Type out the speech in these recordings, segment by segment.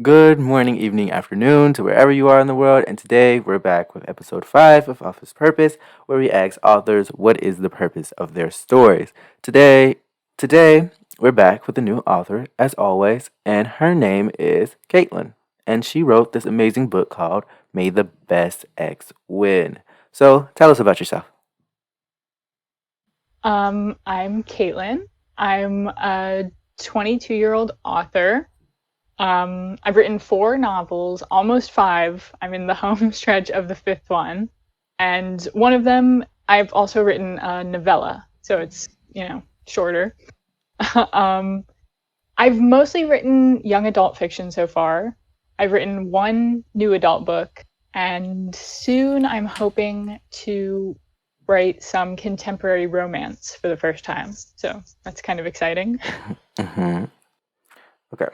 Good morning, evening, afternoon to wherever you are in the world. And today we're back with episode 5 of Office Purpose, where we ask authors what is the purpose of their stories. Today we're back with a new author, as always, and her name is Caitlin. And she wrote this amazing book called May the Best Ex Win. So tell us about yourself. I'm Caitlin. I'm a 22-year-old author. I've written four novels, almost five. I'm in the home stretch of the fifth one. And one of them, I've also written a novella, so it's, shorter. um, I've mostly written young adult fiction so far. I've written one new adult book, and soon I'm hoping to write some contemporary romance for the first time. So that's kind of exciting. hmm Okay.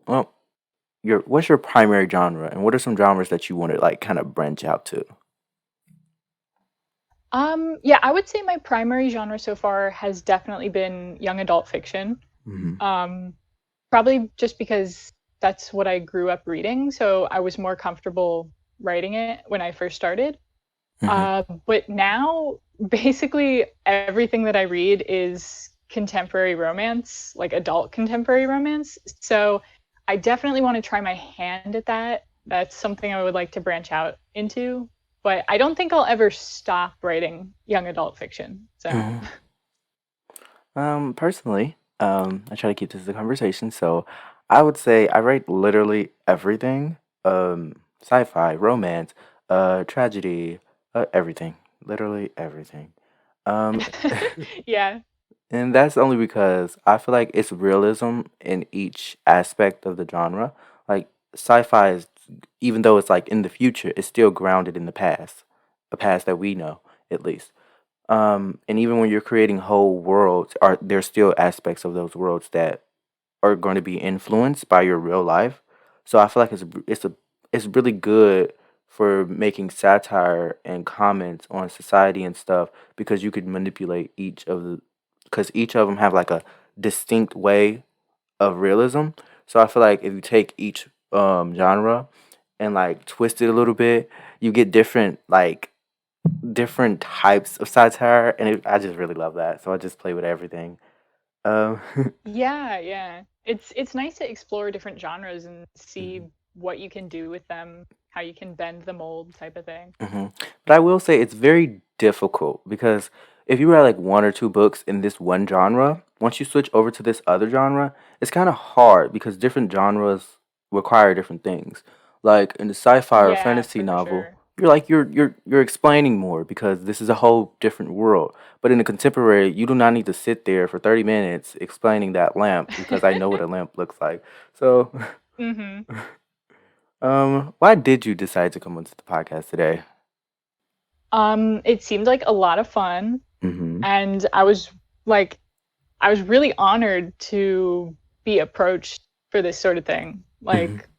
Well, what's your primary genre, and what are some genres that you want to like kind of branch out to? Yeah, I would say my primary genre so far has definitely been young adult fiction. hmm Um, Probably just because that's what I grew up reading, so I was more comfortable writing it when I first started. hmm But now, basically, everything that I read is contemporary romance, like adult contemporary romance. So I definitely want to try my hand at that. That's something I would like to branch out into. But I don't think I'll ever stop writing young adult fiction. So, hmm Personally, I try to keep this a conversation, so I would say I write literally everything. Sci-fi, romance, tragedy, everything. Literally everything. Um, yeah. and that's only because I feel like it's realism in each aspect of the genre. Like sci-fi is, even though it's like in the future, it's still grounded in the past, a past that we know at least. And even when you're creating whole worlds, are there's still aspects of those worlds that are going to be influenced by your real life. So I feel like it's really good for making satire and comments on society and stuff because you could manipulate each of the because each of them have like a distinct way of realism. So I feel like if you take each genre and like twist it a little bit, you get different types of satire, and I just really love that. So I just play with everything. Um, Yeah, yeah. It's nice to explore different genres and see mhm, what you can do with them, how you can bend the mold type of thing. mhm. But I will say it's very difficult because if you write like one or two books in this one genre, once you switch over to this other genre, it's kind of hard because different genres require different things. Like in the sci-fi or Yeah, fantasy for novel, sure. you're explaining more because this is a whole different world. But in the contemporary, you do not need to sit there for 30 minutes explaining that lamp because I know what a lamp looks like. So, hmm why did you decide to come onto the podcast today? It seemed like a lot of fun, Mm-hmm. and like, I was really honored to be approached for this sort of thing. Mm-hmm. Like,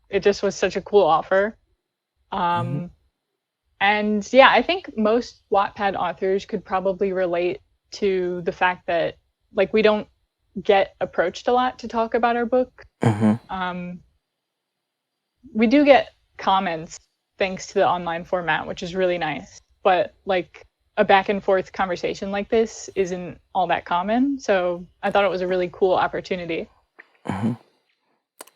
it just was such a cool offer. Mm-hmm. Um, and yeah, I think most Wattpad authors could probably relate to the fact that like we don't get approached a lot to talk about our book. Mm-hmm. Um, we do get comments thanks to the online format, which is really nice. But like a back and forth conversation like this isn't all that common. So I thought it was a really cool opportunity. Mm-hmm.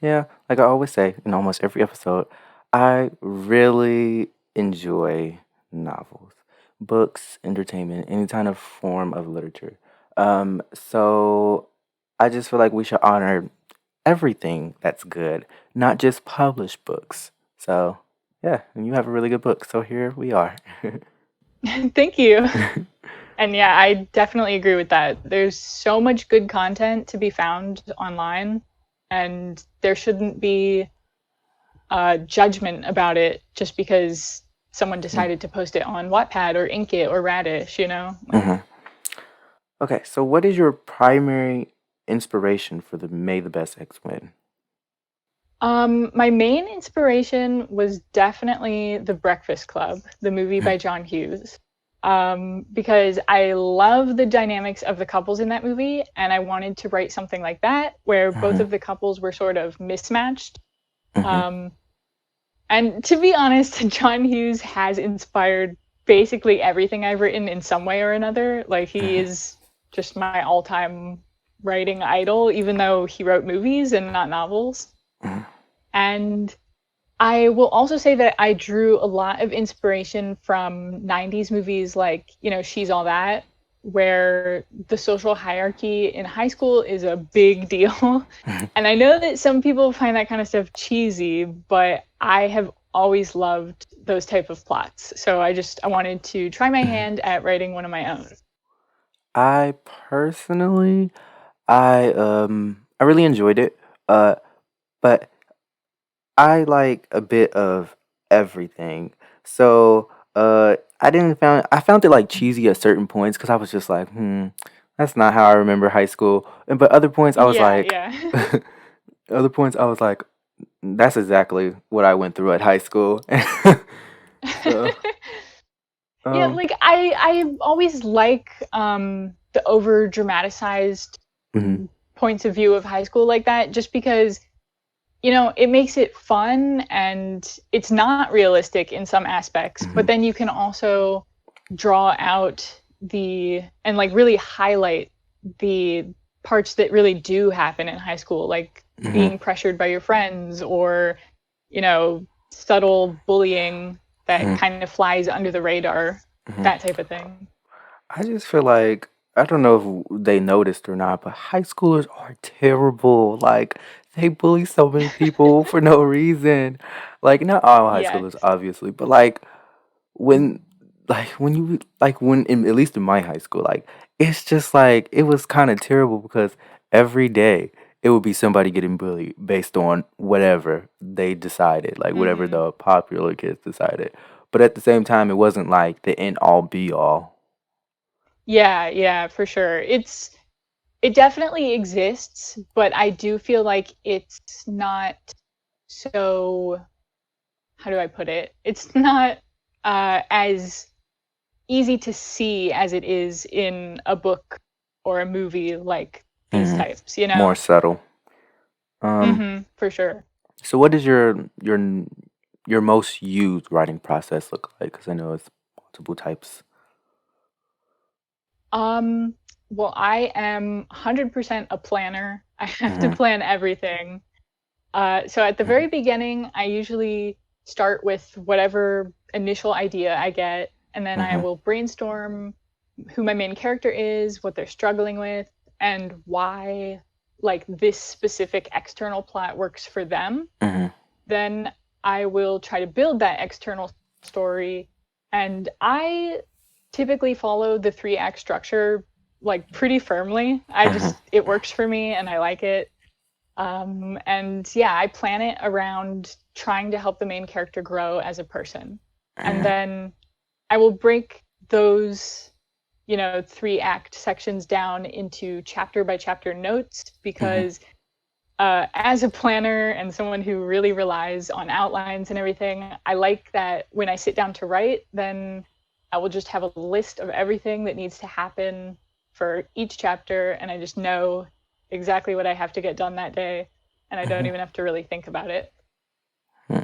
Yeah, like I always say in almost every episode, I really enjoy novels, books, entertainment, any kind of form of literature. So I just feel like we should honor everything that's good, not just published books. So yeah, and you have a really good book. So here we are. Thank you. And yeah, I definitely agree with that. There's so much good content to be found online, and there shouldn't be judgment about it just because someone decided to post it on Wattpad or Inkit or Radish, you know? Like, Mhm. Okay, so what is your primary inspiration for the May the Best X win? my main inspiration was definitely The Breakfast Club, the movie by John Hughes. Because I love the dynamics of the couples in that movie, and I wanted to write something like that where both Mhm. of the couples were sort of mismatched. Mhm. Um, and to be honest, John Hughes has inspired basically everything I've written in some way or another. Like he Mhm. is just my all-time writing idol, even though he wrote movies and not novels. Mhm. And I will also say that I drew a lot of inspiration from 90s movies like, She's All That, where the social hierarchy in high school is a big deal. Mhm. And I know that some people find that kind of stuff cheesy, but I have always loved those type of plots. So I wanted to try my Mhm. hand at writing one of my own. I personally, I really enjoyed it. Uh, but I like a bit of everything. So, I found it like cheesy at certain points because I was just like, that's not how I remember high school. But other points I was Yeah, like, yeah. other points I was like, that's exactly what I went through at high school. So, Yeah, um, like I always like the over dramatized mhm, points of view of high school like that just because it makes it fun and it's not realistic in some aspects, but mhm, then you can also draw out and like really highlight the parts that really do happen in high school, like mhm, being pressured by your friends or, subtle bullying that mhm, kind of flies under the radar, mhm. that type of thing. I just feel like I don't know if they noticed or not, but high schoolers are terrible. Like they bully so many people for no reason. Like not all high Yes. schoolers, obviously, but when when you when in at least in my high school, it's just like it was kind of terrible because every day it would be somebody getting bullied based on whatever they decided, like whatever Hmm. the popular kids decided. But at the same time, it wasn't like the end all be all. Yeah, yeah, for sure. It definitely exists, but I do feel like it's not so, how do I put it? It's not as easy to see as it is in a book or a movie like these Mhm. types, you More know? subtle. Um, For sure. so what does your most used writing process look like? Because I know it's multiple types. Um, well, I am 100% a planner. I have to Mm-hmm. plan everything. So at the very beginning, I usually start with whatever initial idea I get, and then I Mm-hmm. will brainstorm who my main character is, what they're struggling with, and why like this specific external plot works for them. Mm-hmm. Then I will try to build that external story, and I typically follow the three act structure like pretty firmly. Mm-hmm. It works for me and I like it. And yeah, I plan it around trying to help the main character grow as a person. And Mm-hmm. then I will break those, three act sections down into chapter by chapter notes Mm-hmm. because as a planner and someone who really relies on outlines and everything, I like that when I sit down to write, then I will just have a list of everything that needs to happen for each chapter, and I just know exactly what I have to get done that day, and I don't Mm-hmm. even have to really think about it.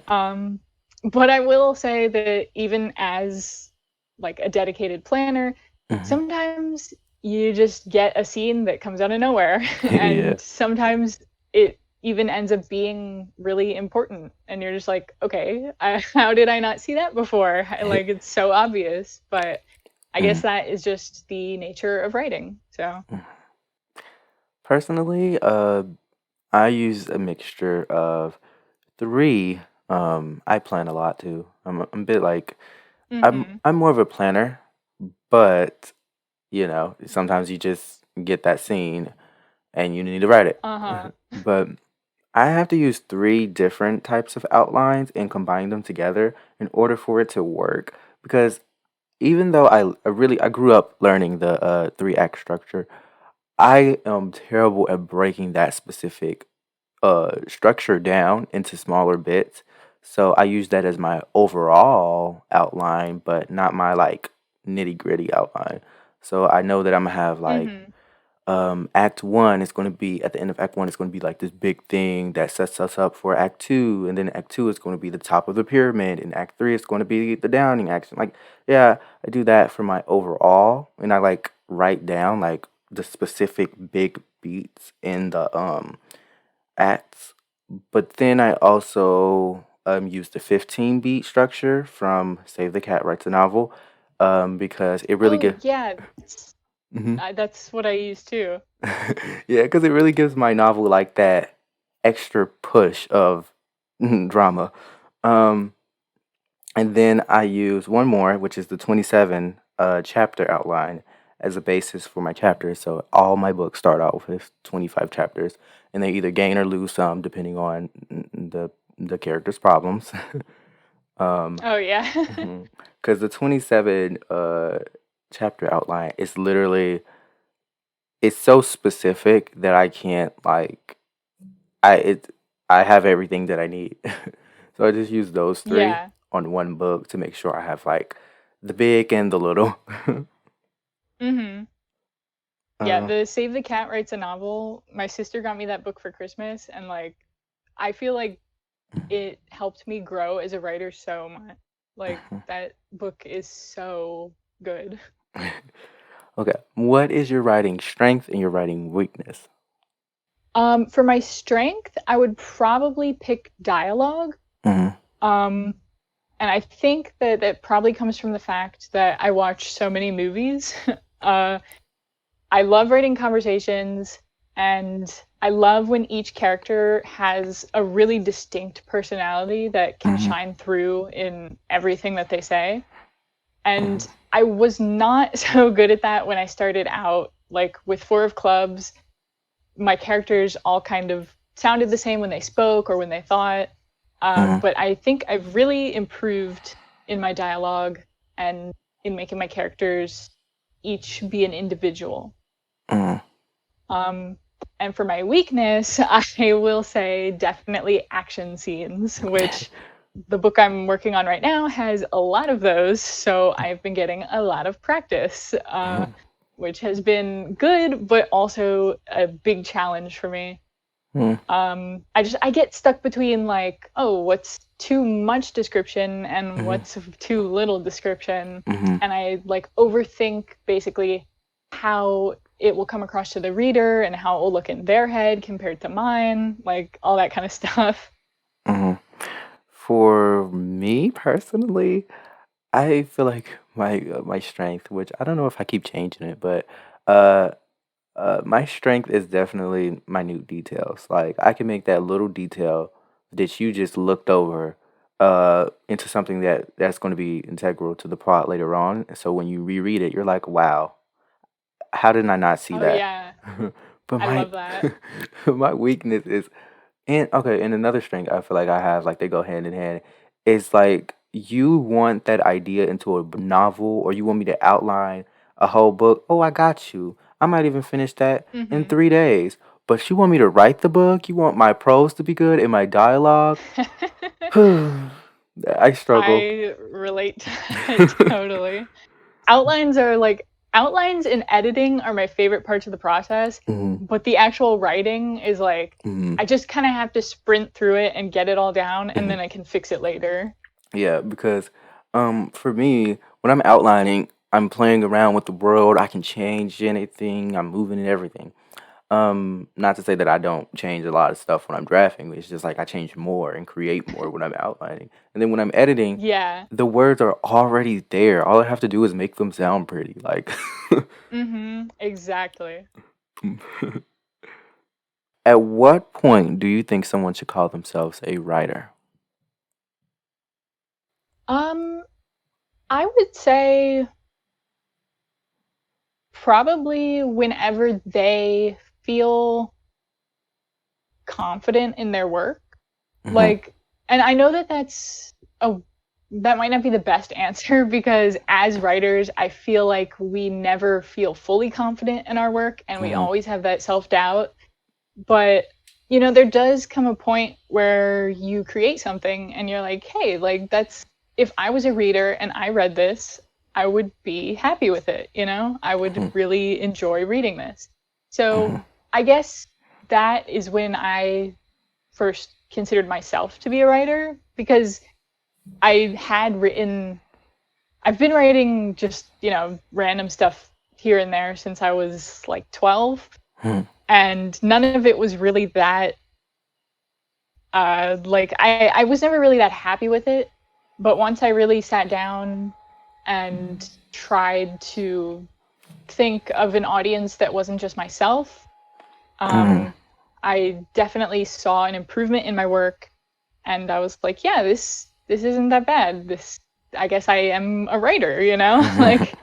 Um, but I will say that even as like a dedicated planner, Mm-hmm. sometimes you just get a scene that comes out of nowhere, Yeah. and sometimes it even ends up being really important, and you're just like, okay, how did I not see that before? Like it's so obvious, but I guess Mhm. that is just the nature of writing. So, Personally, I use a mixture of three. I plan a lot too. I'm a bit like mm-hmm. I'm more of a planner, but sometimes you just get that scene and you need to write it. Uh-huh. But I have to use three different types of outlines and combine them together in order for it to work. Because even though I grew up learning the three act structure, I am terrible at breaking that specific structure down into smaller bits. So I use that as my overall outline, but not my like nitty gritty outline. So I know that I'm gonna have Mm-hmm. Act one is going to be at the end of Act one is going to be like this big thing that sets us up for Act two, and then Act two is going to be the top of the pyramid, and Act three is going to be the downing action. Like, yeah, I do that for my overall, and I like write down like the specific big beats in the acts. But then I also use the 15 beat structure from Save the Cat Writes a Novel, because it really Oh gives. yeah, that's what I use too. Yeah, because it really gives my novel like that extra push of drama. Um, and then I use one more, which is the 27 chapter outline as a basis for my chapters. So all my books start out with 25 chapters, and they either gain or lose some depending on the character's problems. Oh yeah. Because the 27 chapter outline is literally, it's so specific that I can't like I it I have everything that I need. So I just use those three Yeah. on one book to make sure I have like the big and the little. Mhm. Yeah, uh, the Save the Cat Writes a Novel. My sister got me that book for Christmas, and like I feel like it helped me grow as a writer so much. Like that book is so good. okay, what is your writing strength and your writing weakness? For my strength, I would probably pick dialogue. Hmm. Um, and I think that that probably comes from the fact that I watch so many movies. uh, I love writing conversations, and I love when each character has a really distinct personality that can Hmm. shine through in everything that they say. And I was not so good at that when I started out, like with Four of Clubs. My characters all kind of sounded the same when they spoke or when they thought. Hmm. But I think I've really improved in my dialogue and in making my characters each be an individual. Hmm. Um, and for my weakness, I will say definitely action scenes, which the book I'm working on right now has a lot of those. So I've been getting a lot of practice, which has been good, but also a big challenge for me. Hmm. I get stuck between like, oh, what's too much description and Hmm. what's too little description, Hmm. and I like overthink basically how it will come across to the reader and how it will look in their head compared to mine, like all that kind of stuff. Hmm. For me personally, I feel like my strength, which I don't know if I keep changing it, but uh my strength is definitely minute details. Like I can make that little detail that you just looked over into something that's going to be integral to the plot later on. So when you reread it, you're like, "Wow, how did I not see Oh that?" yeah, But I my love that. my weakness is, and okay, and another strength I feel like I have, like they go hand in hand, is like you want that idea into a novel, or you want me to outline a whole book. Oh, I got you. I might even finish that in Hmm. 3 days. But you want me to write the book? You want my prose to be good and my dialogue? I struggle. I relate to that totally. Outlines are like outlines and editing are my favorite parts of the process, Mhm, but the actual writing is like mhm, I just kind of have to sprint through it and get it all down, and mhm. then I can fix it later. Yeah, because for me, when I'm outlining, I'm playing around with the world. I can change anything. I'm moving and everything. Not to say that I don't change a lot of stuff when I'm drafting. It's just like I change more and create more when I'm outlining. And then when I'm editing, Yeah. the words are already there. All I have to do is make them sound pretty. Like, Mhm. Exactly. at what point do you think someone should call themselves a writer? Um, I would say probably whenever they feel confident in their work. Hmm. Like, and I know that a that might not be the best answer because as writers, I feel like we never feel fully confident in our work and we Hmm. always have that self-doubt. But there does come a point where you create something and you're like, "Hey, like that's if I was a reader and I read this, I would be happy with it, you know? I would really enjoy reading this." So Mhm. I guess that is when I first considered myself to be a writer because I had written, I've been writing just, random stuff here and there since I was like 12. Mhm. And none of it was really that, like, I was never really that happy with it. But once I really sat down and tried to think of an audience that wasn't just myself, Mhm. um, I definitely saw an improvement in my work, and I was like, yeah, this isn't that bad. This, I guess I am a writer, like,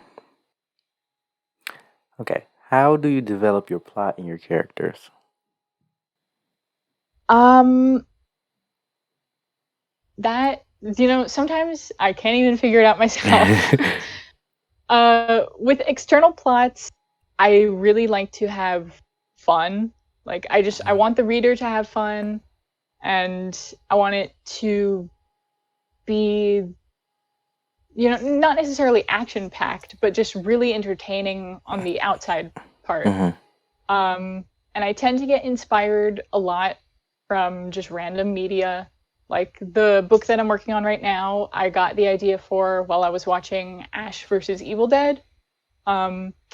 Okay. How do you develop your plot and your characters? um, that sometimes I can't even figure it out myself. With external plots, I really like to have fun. Like, I want the reader to have fun, and I want it to be, not necessarily action packed, but just really entertaining on the outside part. Mhm. Um, and I tend to get inspired a lot from just random media. Like the book that I'm working on right now, I got the idea for while I was watching Ash versus Evil Dead.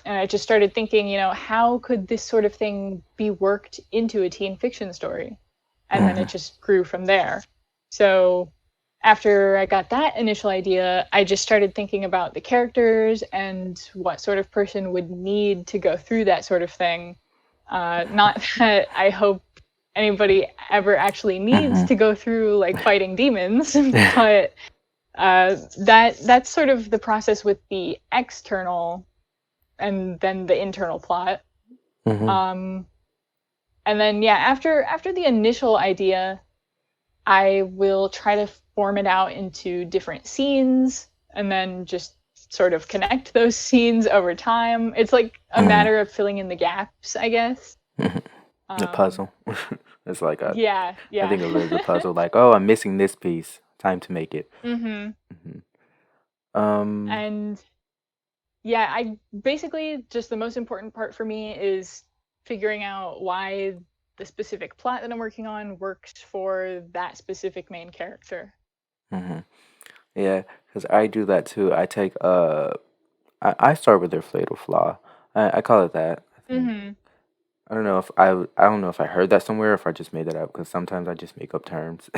And I just started thinking, how could this sort of thing be worked into a teen fiction story? And then it Mhm. just grew from there. So after I got that initial idea, I just started thinking about the characters and what sort of person would need to go through that sort of thing. Not that I hope anybody ever actually needs Mhm. to go through like fighting demons, but that's sort of the process with the external and then the internal plot. Mhm. Um, and then yeah, after the initial idea, I will try to form it out into different scenes and then just sort of connect those scenes over time. It's like a Mhm. matter of filling in the gaps, I guess. Mhm. The Um, puzzle. It's like a. yeah, I yeah. think of it as a puzzle. Like, oh, I'm missing this piece. Time to make it. hmm Mhm. Um. And yeah, I basically just the most important part for me is figuring out why the specific plot that I'm working on works for that specific main character. Mhm. Yeah, because I do that too. I take I start with their fatal flaw. I call it that. I think. hmm I don't know if I don't know if I heard that somewhere or if I just made that up because sometimes I just make up terms.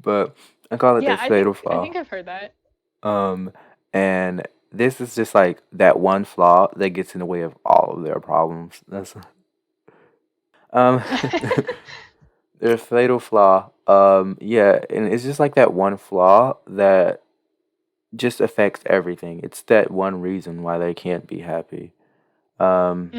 But I call it Yeah, their fatal I flaw. think I've heard that. Um, and this is just like that one flaw that gets in the way of all of their problems. That's um their fatal flaw. Yeah, and it's just like that one flaw that just affects everything. It's that one reason why they can't be happy. Um,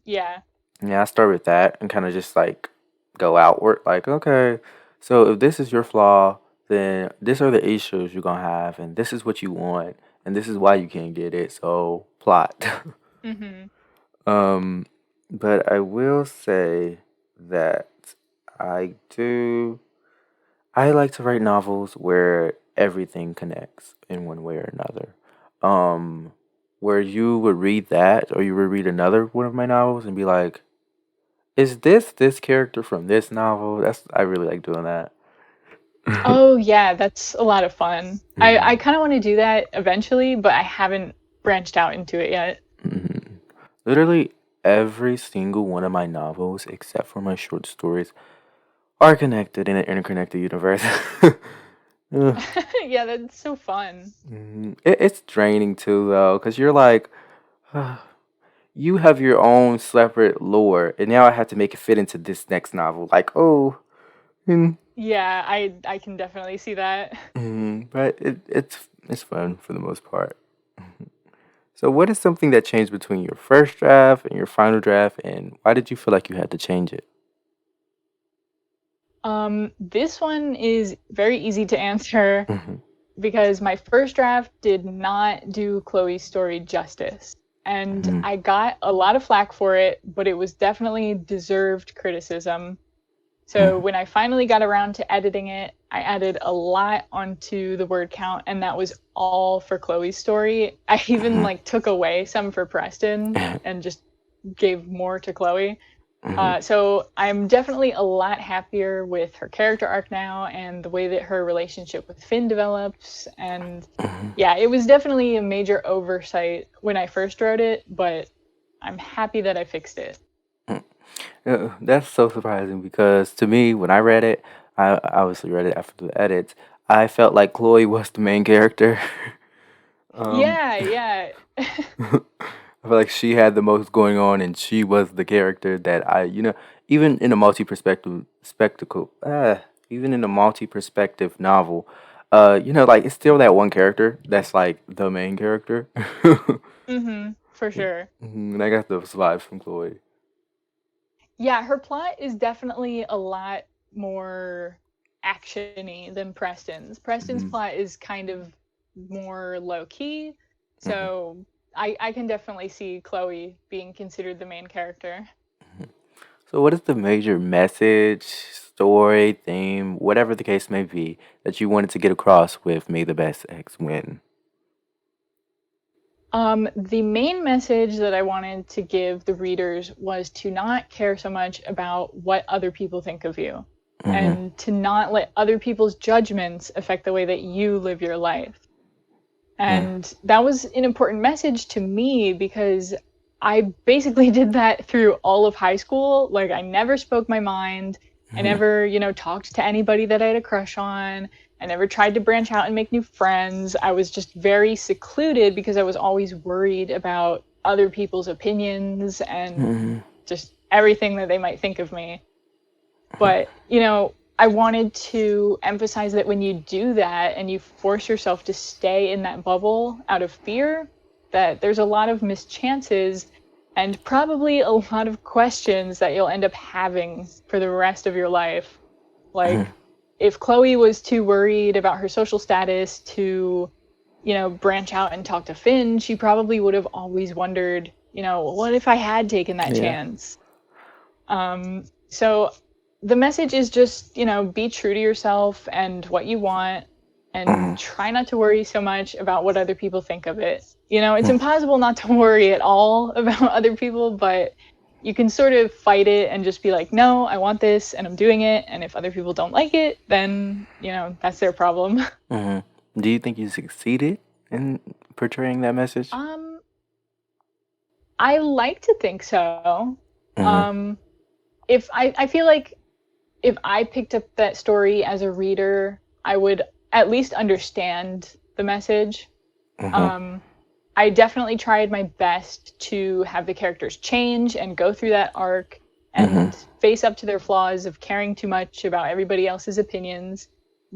Yeah. yeah, I start with that and kind of just like go outward. Like, okay, so if this is your flaw, then these are the issues you're gonna have, and this is what you want, and this is why you can't get it. So plot. hmm um, but I will say that I do. I like to write novels where everything connects in one way or another. Um, where you would read that, or you would read another one of my novels and be like, "Is this character from this novel?" I really like doing that. Oh yeah, that's a lot of fun. I Mhm, kind of want to do that eventually, but I haven't branched out into it yet. mhm. Literally every single one of my novels, except for my short stories, are connected in an interconnected universe. Ugh. Yeah, that's so fun. It's draining too, though, because you're like, you have your own separate lore, and now I have to make it fit into this next novel. Like, oh, mm, Yeah, I can definitely see that. but it's fun for the most part. So, what is something that changed between your first draft and your final draft, and why did you feel like you had to change it? This one is very easy to answer Hmm. because my first draft did not do Chloe's story justice. And Hmm. I got a lot of flack for it, but it was definitely deserved criticism. So when I finally got around to editing it, I added a lot onto the word count, and that was all for Chloe's story. I even Hmm. like took away some for Preston and just gave more to Chloe. Mhm. So I'm definitely a lot happier with her character arc now and the way that her relationship with Finn develops. And Mhm. yeah, it was definitely a major oversight when I first wrote it, but I'm happy that I fixed it. Mm. That's so surprising because to me, when I read it, I obviously read it after the edits. I felt like Chloe was the main character. um, Yeah, yeah. I feel like she had the most going on, and she was the character that even in a multi-perspective spectacle, even in a multi-perspective novel, like it's still that one character that's like the main character. For sure. And I got those vibes from Chloe. Yeah, her plot is definitely a lot more actiony than Preston's. Preston's Hmm. plot is kind of more low key, Hmm. so I can definitely see Chloe being considered the main character. So, what is the major message, story, theme, whatever the case may be, that you wanted to get across with May the Best X win? The main message that I wanted to give the readers was to not care so much about what other people think of you Hmm. and to not let other people's judgments affect the way that you live your life. And that was an important message to me because I basically did that through all of high school. Like, I never spoke my mind. I Hmm. never, talked to anybody that I had a crush on. I never tried to branch out and make new friends. I was just very secluded because I was always worried about other people's opinions and Hmm. just everything that they might think of me. But, I wanted to emphasize that when you do that and you force yourself to stay in that bubble out of fear, that there's a lot of mischances and probably a lot of questions that you'll end up having for the rest of your life. Hmm. Like, if Chloe was too worried about her social status to, branch out and talk to Finn, she probably would have always wondered, what if I had taken that Yeah. chance? So the message is just, be true to yourself and what you want and Hmm. try not to worry so much about what other people think of it. It's impossible not to worry at all about other people, but you can sort of fight it and just be like, no, I want this and I'm doing it. And if other people don't like it, then, that's their problem. Hmm. Do you think you succeeded in portraying that message? um, I like to think so. Hmm. Um, if I feel like if I picked up that story as a reader, I would at least understand the message. Hmm. Um, I definitely tried my best to have the characters change and go through that arc Hmm. and face up to their flaws of caring too much about everybody else's opinions.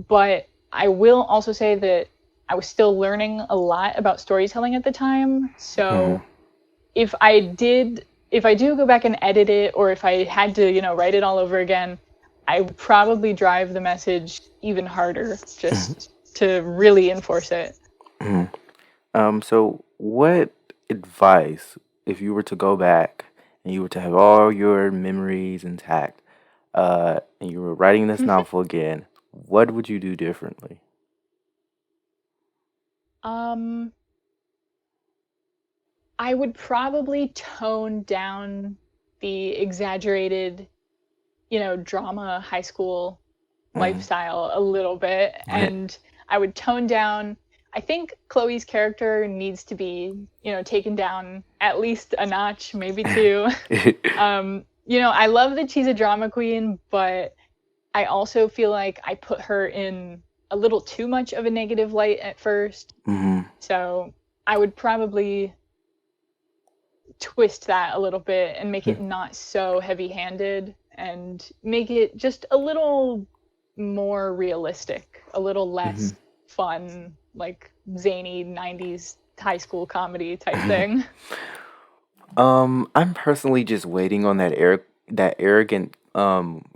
But I will also say that I was still learning a lot about storytelling at the time. Hmm. So if I do go back and edit it, or if I had to, write it all over again, I would probably drive the message even harder just to really enforce it. Hmm. So what advice, if you were to go back and you were to have all your memories intact, and you were writing this novel again, what would you do differently? um, I would probably tone down the exaggerated, drama high school Mm-hmm. lifestyle a little bit. And I would tone down. I think Chloe's character needs to be, taken down at least a notch, maybe two. I love that she's a drama queen, but I also feel like I put her in a little too much of a negative light at first. Hmm. So I would probably twist that a little bit and make it not so heavy handed and make it just a little more realistic, a little Hmm. less fun, like zany 90s high school comedy type thing. I'm personally just waiting on that arrogant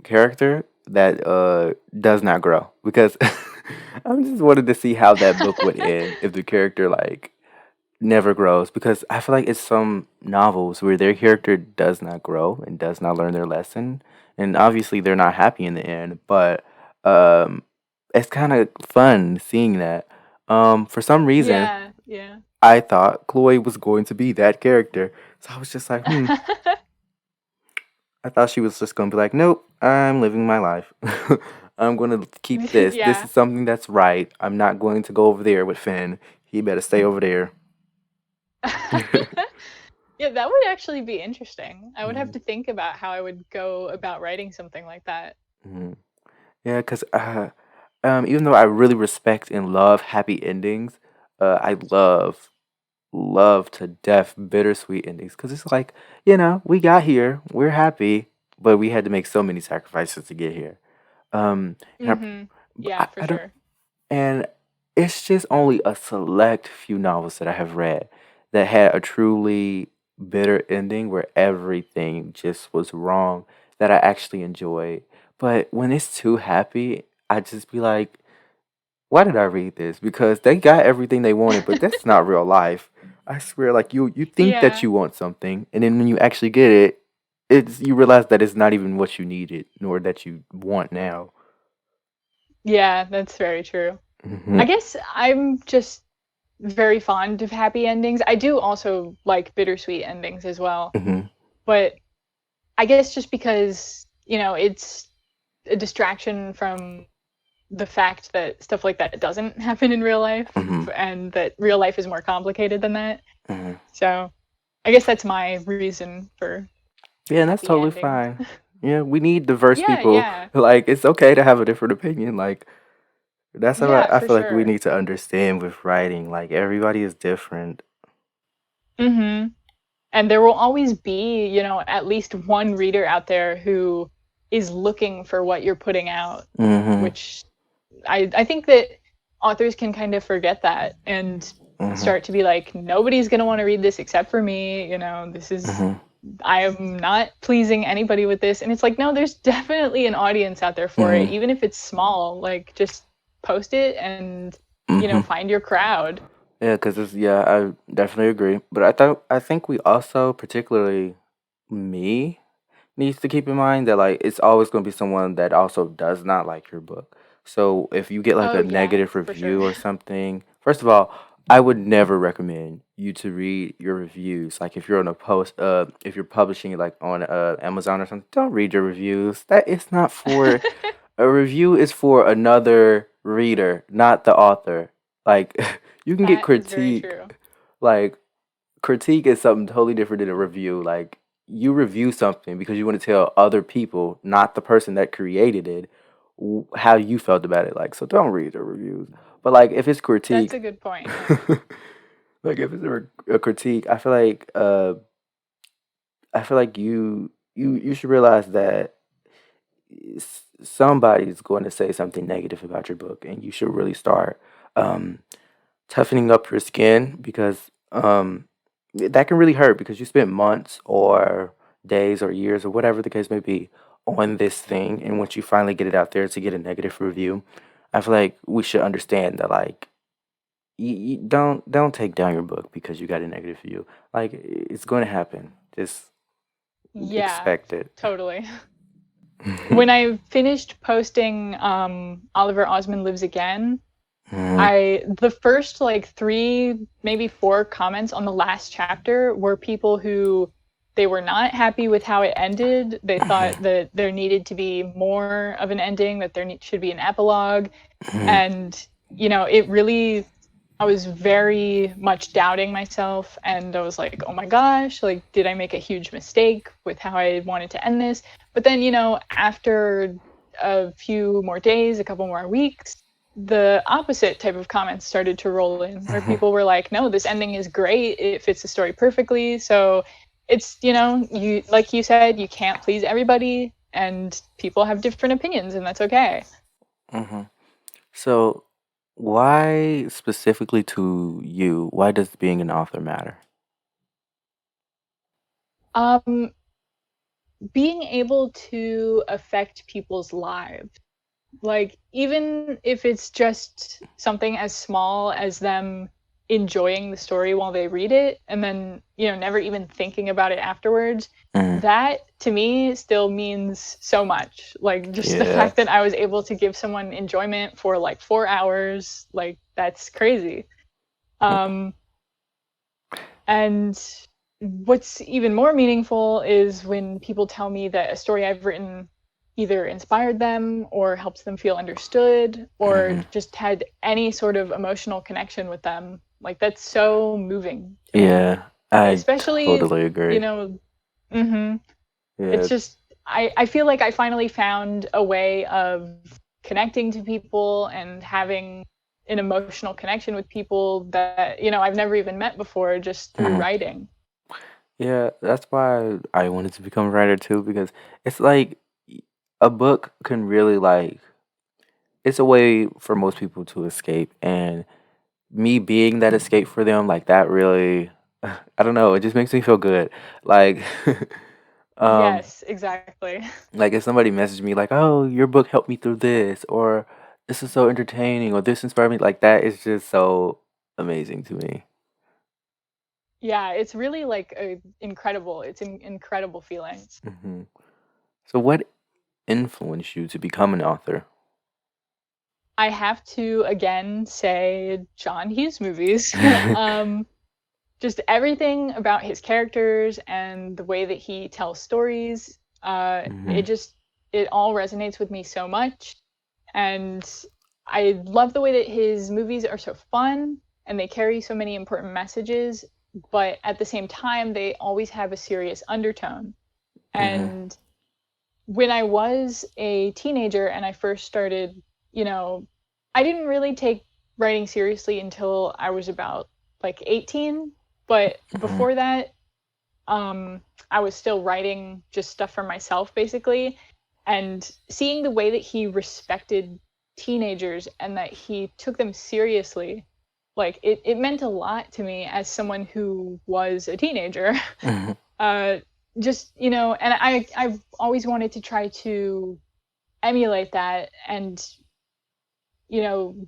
character that does not grow because I'm just wanted to see how that book would end if the character like never grows because I feel like it's some novels where their character does not grow and does not learn their lesson, and obviously they're not happy in the end. But um, it's kind of fun seeing that. For some reason, Yeah, yeah. I thought Chloe was going to be that character, so I was just like, hmm. I thought she was just gonna be like, nope, I'm living my life. I'm gonna keep this. This Yeah. is something that's right. I'm not going to go over there with Finn. He better stay over there. Yeah, that would actually be interesting. I would have Mhm, to think about how I would go about writing something like that. mhm. Yeah, because even though I really respect and love happy endings, I love to death bittersweet endings because it's like, we got here, we're happy, but we had to make so many sacrifices to get here. And Mm-hmm. I, Yeah, for I don't, sure. and it's just only a select few novels that I have read that had a truly bitter ending where everything just was wrong that I actually enjoyed. But when it's too happy, I just be like, why did I read this? Because they got everything they wanted, but that's not real life. I swear, like you think that Yeah. you want something, and then when you actually get it, it's you realize that it's not even what you needed, nor that you want now. Yeah, that's very true. I Hmm. guess I'm just very fond of happy endings. I do also like bittersweet endings as well. Hmm. But I guess just because, it's a distraction from the fact that stuff like that doesn't happen in real life Hmm. and that real life is more complicated than that. Hmm. So I guess that's my reason for Yeah, and that's happy totally endings. fine. Yeah, we need diverse Yeah, people. yeah. Like, it's okay to have a different opinion. Like, that's how Yeah, I for feel like we sure. need to understand with writing. Like, everybody is different. Mhm. And there will always be, at least one reader out there who is looking for what you're putting out, Hmm. which I think that authors can kind of forget that and Hmm. start to be like, nobody's going to want to read this except for me. This is, Hmm. I am not pleasing anybody with this. And it's like, no, there's definitely an audience out there for it, Hmm. even if it's small. Like, just post it and, Hmm. find your crowd. Yeah, because I definitely agree. But I think we also, particularly me, needs to keep in mind that like it's always going to be someone that also does not like your book. So if you get like Oh, a yeah, negative for sure. review or something, first of all, I would never recommend you to read your reviews. Like if you're on a post, if you're publishing it like on Amazon or something, don't read your reviews. That it's not for a review is for another reader, not the author. Like you can get That is very critique. true. Like critique is something totally different than a review. Like you review something because you want to tell other people, not the person that created it, how you felt about it. Like so, don't read the reviews. But like if it's That's critique, a good point. Yeah. like if it's a critique, I feel like you should realize that somebody's going to say something negative about your book, and you should really start um, toughening up your skin because that can really hurt because you spent months or days or years or whatever the case may be on this thing, and once you finally get it out there to get a negative review, I feel like we should understand that like you don't take down your book because you got a negative review. Like it's going to happen. Just Yeah, expect it. totally. When I finished posting Oliver Osman Lives Again, Mhm. the first like three, maybe four comments on the last chapter were people who they were not happy with how it ended. They thought Mhm. that there needed to be more of an ending, that there should be an epilogue. Mhm. And, it really, I was very much doubting myself. And I was like, oh my gosh, like, did I make a huge mistake with how I wanted to end this? But then, after a few more days, a couple more weeks, the opposite type of comments started to roll in where Mhm. people were like, no, this ending is great. It fits the story perfectly. So it's, you, like you said, you can't please everybody and people have different opinions and that's okay. Mhm. So, why specifically to you? Why does being an author matter? Um, being able to affect people's lives, like even if it's just something as small as them enjoying the story while they read it and then never even thinking about it afterwards, Mm, that to me still means so much. Like just the yeah. fact that I was able to give someone enjoyment for like 4 hours, like that's crazy. Mm, um and what's even more meaningful is when people tell me that a story I've written either inspired them or helps them feel understood or Hmm. just had any sort of emotional connection with them. Like that's so moving to me. Yeah, I Especially, totally you agree. know, hmm Yeah. it's just I feel like I finally found a way of connecting to people and having an emotional connection with people that, I've never even met before just through Mhm. writing. Yeah, that's why I wanted to become a writer too, because it's like a book can really like it's a way for most people to escape, and me being that escape for them, like that really, I don't know, it just makes me feel good. Like, um, Yes, exactly. like if somebody messaged me like, "Oh, your book helped me through this," or "This is so entertaining," or "This inspired me," like that is just so amazing to me. Yeah, it's really like incredible. It's an incredible feeling. Hmm. So, what influenced you to become an author? I have to again say John Hughes movies. um, just everything about his characters and the way that he tells stories. Hmm. It all resonates with me so much, and I love the way that his movies are so fun and they carry so many important messages, but at the same time they always have a serious undertone. Hmm. And when I was a teenager and I first started, you know, I didn't really take writing seriously until I was about like 18. But Hmm. before that, I was still writing just stuff for myself, basically. And seeing the way that he respected teenagers and that he took them seriously, like it meant a lot to me as someone who was a teenager. Hmm. uh, just and I've always wanted to try to emulate that and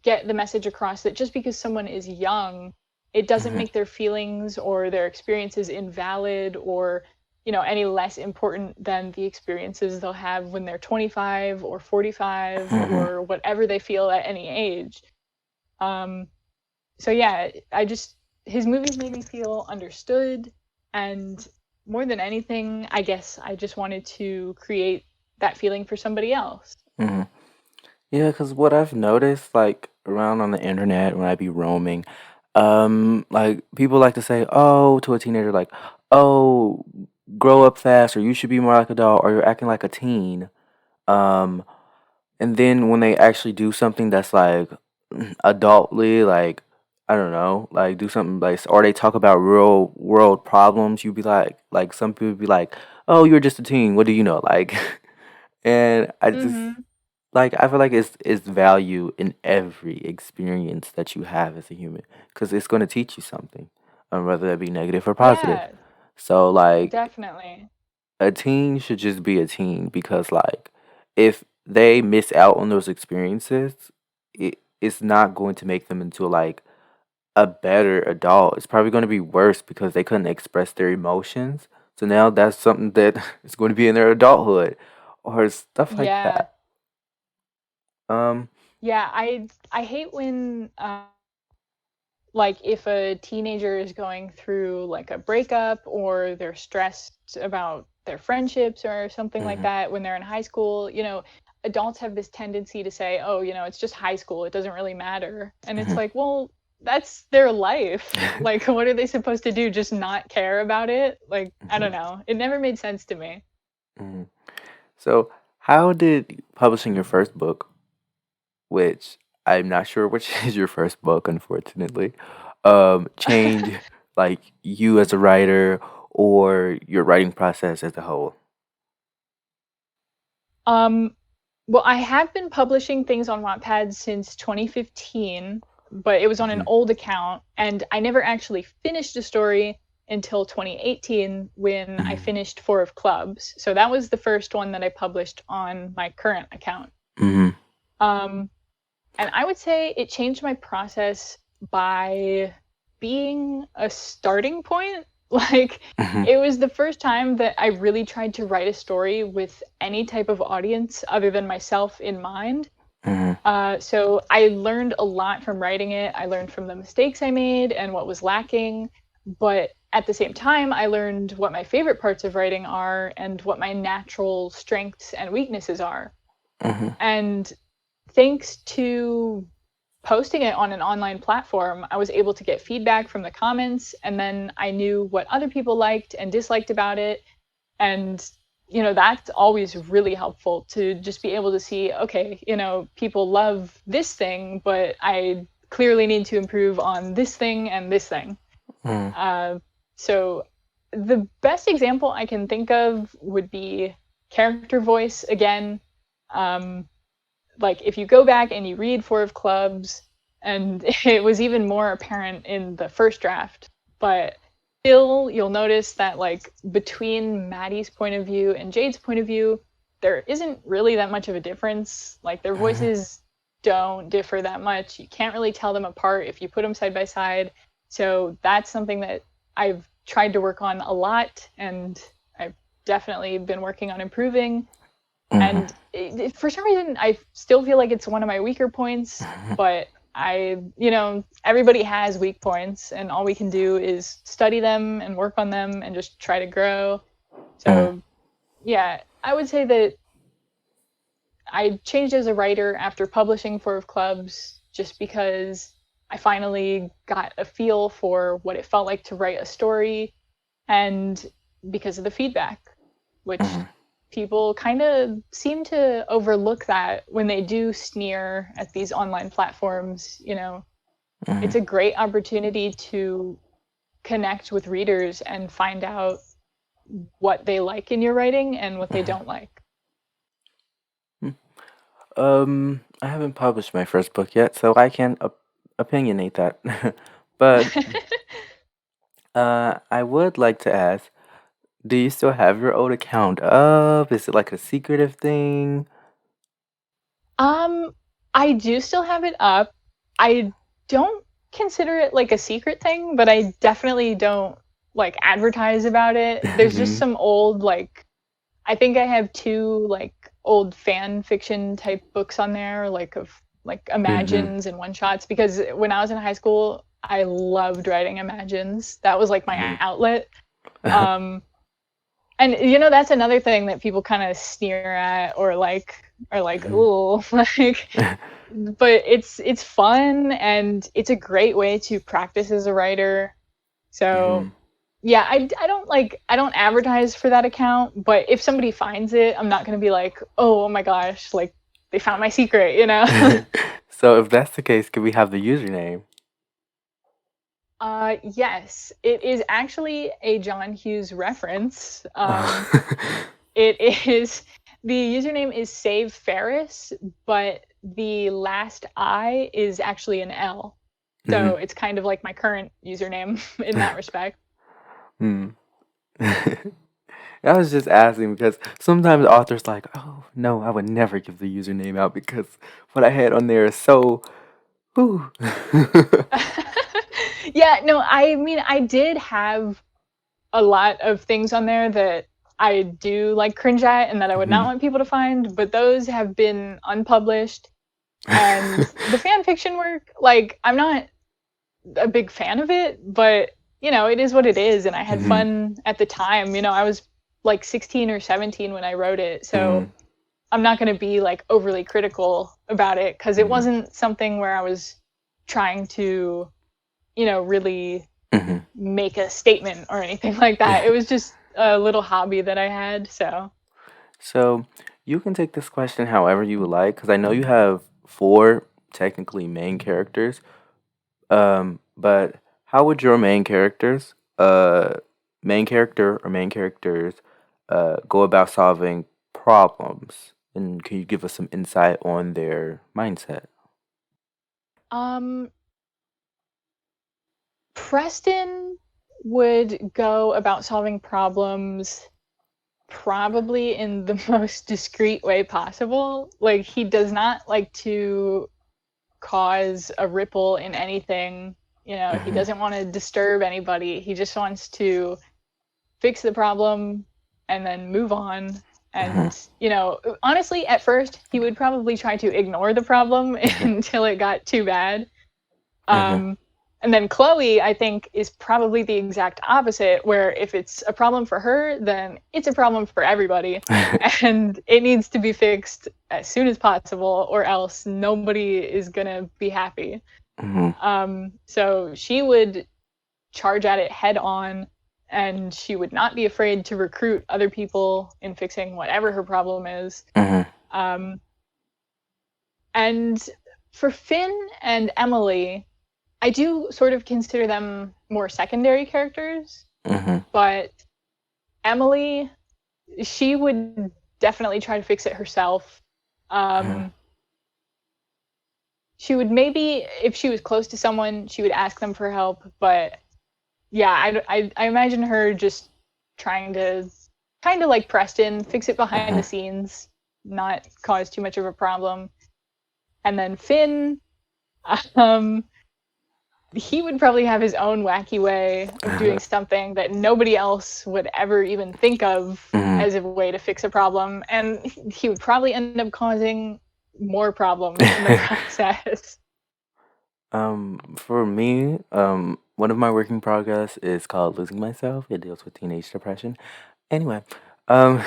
get the message across that just because someone is young, it doesn't Hmm. make their feelings or their experiences invalid or any less important than the experiences they'll have when they're 25 or 45 Hmm. or whatever they feel at any age. um, so yeah, I just his movies made me feel understood, and more than anything, I guess I just wanted to create that feeling for somebody else. Hmm. Yeah, because what I've noticed, like around on the internet when I be roaming, like people like to say, "Oh," to a teenager, like, "Oh, grow up fast," or "You should be more like a doll," or "You're acting like a teen." Um, and then when they actually do something that's like adultly, like I don't know, like do something like, or they talk about real world problems, you be like some people be like, "Oh, you're just a teen. What do you know?" Like, and I just Mm-hmm. like I feel like it's value in every experience that you have as a human because it's going to teach you something, whether that be negative or positive. Yeah, So like definitely. a teen should just be a teen because like if they miss out on those experiences, it's not going to make them into like a better adult. It's probably going to be worse because they couldn't express their emotions. So now that's something that is going to be in their adulthood or stuff like Yeah, that. Um. yeah. I hate when like if a teenager is going through like a breakup or they're stressed about their friendships or something like Mhm. that when they're in high school, adults have this tendency to say, "Oh, it's just high school, it doesn't really matter." And it's Mhm. like, "Well, that's their life." Like what are they supposed to do? Just not care about it? Like, I don't Mhm. know. It never made sense to me. Mhm. So, how did publishing your first book, which I'm not sure which is your first book, unfortunately, change like you as a writer or your writing process as a whole? Um, well, I have been publishing things on Wattpad since 2015, but it was on an Mhm. old account, and I never actually finished a story until 2018 when I Mhm. finished Four of Clubs. So that was the first one that I published on my current account. Mhm. Um, and I would say it changed my process by being a starting point. Like, Mhm. it was the first time that I really tried to write a story with any type of audience other than myself in mind. Mhm. So I learned a lot from writing it. I learned from the mistakes I made and what was lacking. But at the same time, I learned what my favorite parts of writing are and what my natural strengths and weaknesses are. Mm-hmm. And thanks to posting it on an online platform, I was able to get feedback from the comments, and then I knew what other people liked and disliked about it. And, that's always really helpful to just be able to see, okay, people love this thing, but I clearly need to improve on this thing and this thing. Mm-hmm. Uh, so the best example I can think of would be character voice again. Um, like if you go back and you read Four of Clubs, and it was even more apparent in the first draft, but still you'll notice that like between Maddie's point of view and Jade's point of view, there isn't really that much of a difference. Like their voices don't differ that much. You can't really tell them apart if you put them side by side. So that's something that I've tried to work on a lot, and I've definitely been working on improving. And for some reason, I still feel like it's one of my weaker points, but everybody has weak points, and all we can do is study them and work on them and just try to grow. Mm-hmm. So, yeah, I would say that I changed as a writer after publishing Four of Clubs just because I finally got a feel for what it felt like to write a story, and because of the feedback, which people kind of seem to overlook that when they do sneer at these online platforms. It's a great opportunity to connect with readers and find out what they like in your writing and what they don't like. I haven't published my first book yet, so I can't opinionate that. But I would like to ask, do you still have your old account up? Is it like a secretive thing? um, I do still have it up. I don't consider it like a secret thing, but I definitely don't like advertise about it. There's just Mm-hmm. some old like I think I have two like old fan fiction type books on there, like of like Mm-hmm. imagines and one shots. Because when I was in high school, I loved writing imagines. That was like my outlet. Um, and that's another thing that people kind of sneer at or like are like, ooh, like. But it's fun, and it's a great way to practice as a writer. So Mm-hmm. yeah, I don't advertise for that account, but if somebody finds it, I'm not gonna be like, oh my gosh, like they found my secret. So if that's the case, could we have the username? Yes, it is actually a John Hughes reference. It is the username is Save Ferris, but the last I is actually an L. Mm-hmm. So it's kind of like my current username in that respect. Hmm. I was just asking because sometimes authors like, oh no, I would never give the username out because what I had on there is so. Ooh. Yeah, no, I mean, I did have a lot of things on there that I do like cringe at and that I would not Mhm. want people to find, but those have been unpublished. And the fan fiction work, like, I'm not a big fan of it, but it is what it is. And I had Mhm. fun at the time. I was like 16 or 17 when I wrote it. So Mhm. I'm not going to be like overly critical about it because it Mhm. wasn't something where I was trying to, really Mhm. make a statement or anything like that. It was just a little hobby that I had. So, So you can take this question however you would like, because I know you have four technically main characters. But how would your main character or main characters, go about solving problems? And can you give us some insight on their mindset? um, Preston would go about solving problems probably in the most discreet way possible. Like, he does not like to cause a ripple in anything. He Mhm. doesn't want to disturb anybody. He just wants to fix the problem and then move on. Mhm. And, honestly, at first, he would probably try to ignore the problem Mhm. until it got too bad. Mhm. Um, And then Chloe, I think, is probably the exact opposite, where if it's a problem for her, then it's a problem for everybody. And it needs to be fixed as soon as possible, or else nobody is going to be happy. Hmm. So she would charge at it head on, and she would not be afraid to recruit other people in fixing whatever her problem is. Hmm. Um, and for Finn and Emily, I do sort of consider them more secondary characters, Hmm. but Emily, she would definitely try to fix it herself. Hmm. Um, she would maybe, if she was close to someone, she would ask them for help. But yeah, I imagine her just trying to, kind of like Preston, fix it behind the Hmm. scenes, not cause too much of a problem. And then Finn, um, he would probably have his own wacky way of doing something that nobody else would ever even think of Hmm. as a way to fix a problem, and he would probably end up causing more problems in the process. For me, one of my work in progress is called Losing Myself. It deals with teenage depression. Anyway, um,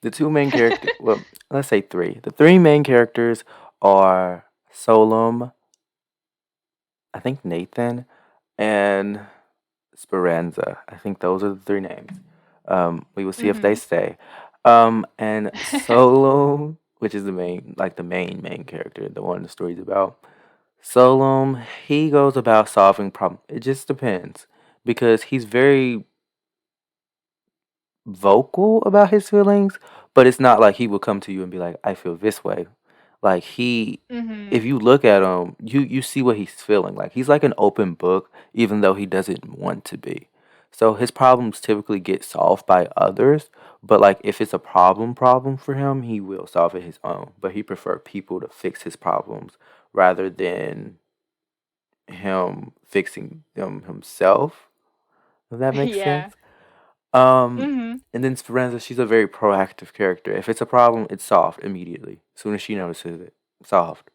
the two main characters, well, let's say three. The three main characters are Solom, I think Nathan, and Speranza. I think those are the three names. We will see if they Hmm. stay. And Solom, which is the main character, the one the story's about. Solom, he goes about solving problems. It just depends because he's very vocal about his feelings, but it's not like he will come to you and be like, "I feel this way." Like if Hmm. you look at him, you see what he's feeling. Like he's like an open book, even though he doesn't want to be. So his problems typically get solved by others, but like if it's a problem for him, he will solve it his own. But he prefer people to fix his problems rather than him fixing them himself. If that makes Yeah. sense. Um, Hmm. and then Speranza, she's a very proactive character. If it's a problem, it's solved immediately. As soon as she notices it, solved.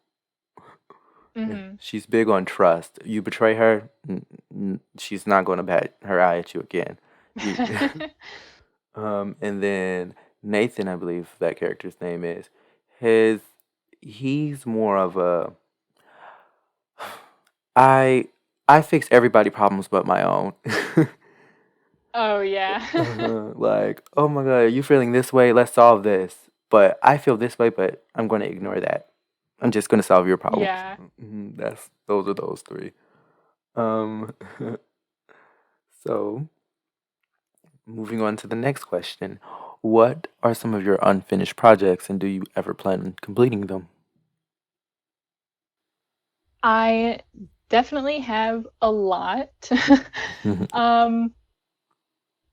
Yeah. Hmm. She's big on trust. You betray her, she's not going to bat her eye at you again. You, and then Nathan, I believe that character's name is. His, he's more of a I I fix everybody problems but my own. Oh yeah. Like, oh my god, are you feeling this way? Let's solve this. But I feel this way, but I'm going to ignore that. I'm just going to solve your problems. Yeah. That's those are those three. Um, so moving on to the next question, what are some of your unfinished projects, and do you ever plan on completing them? I definitely have a lot. um,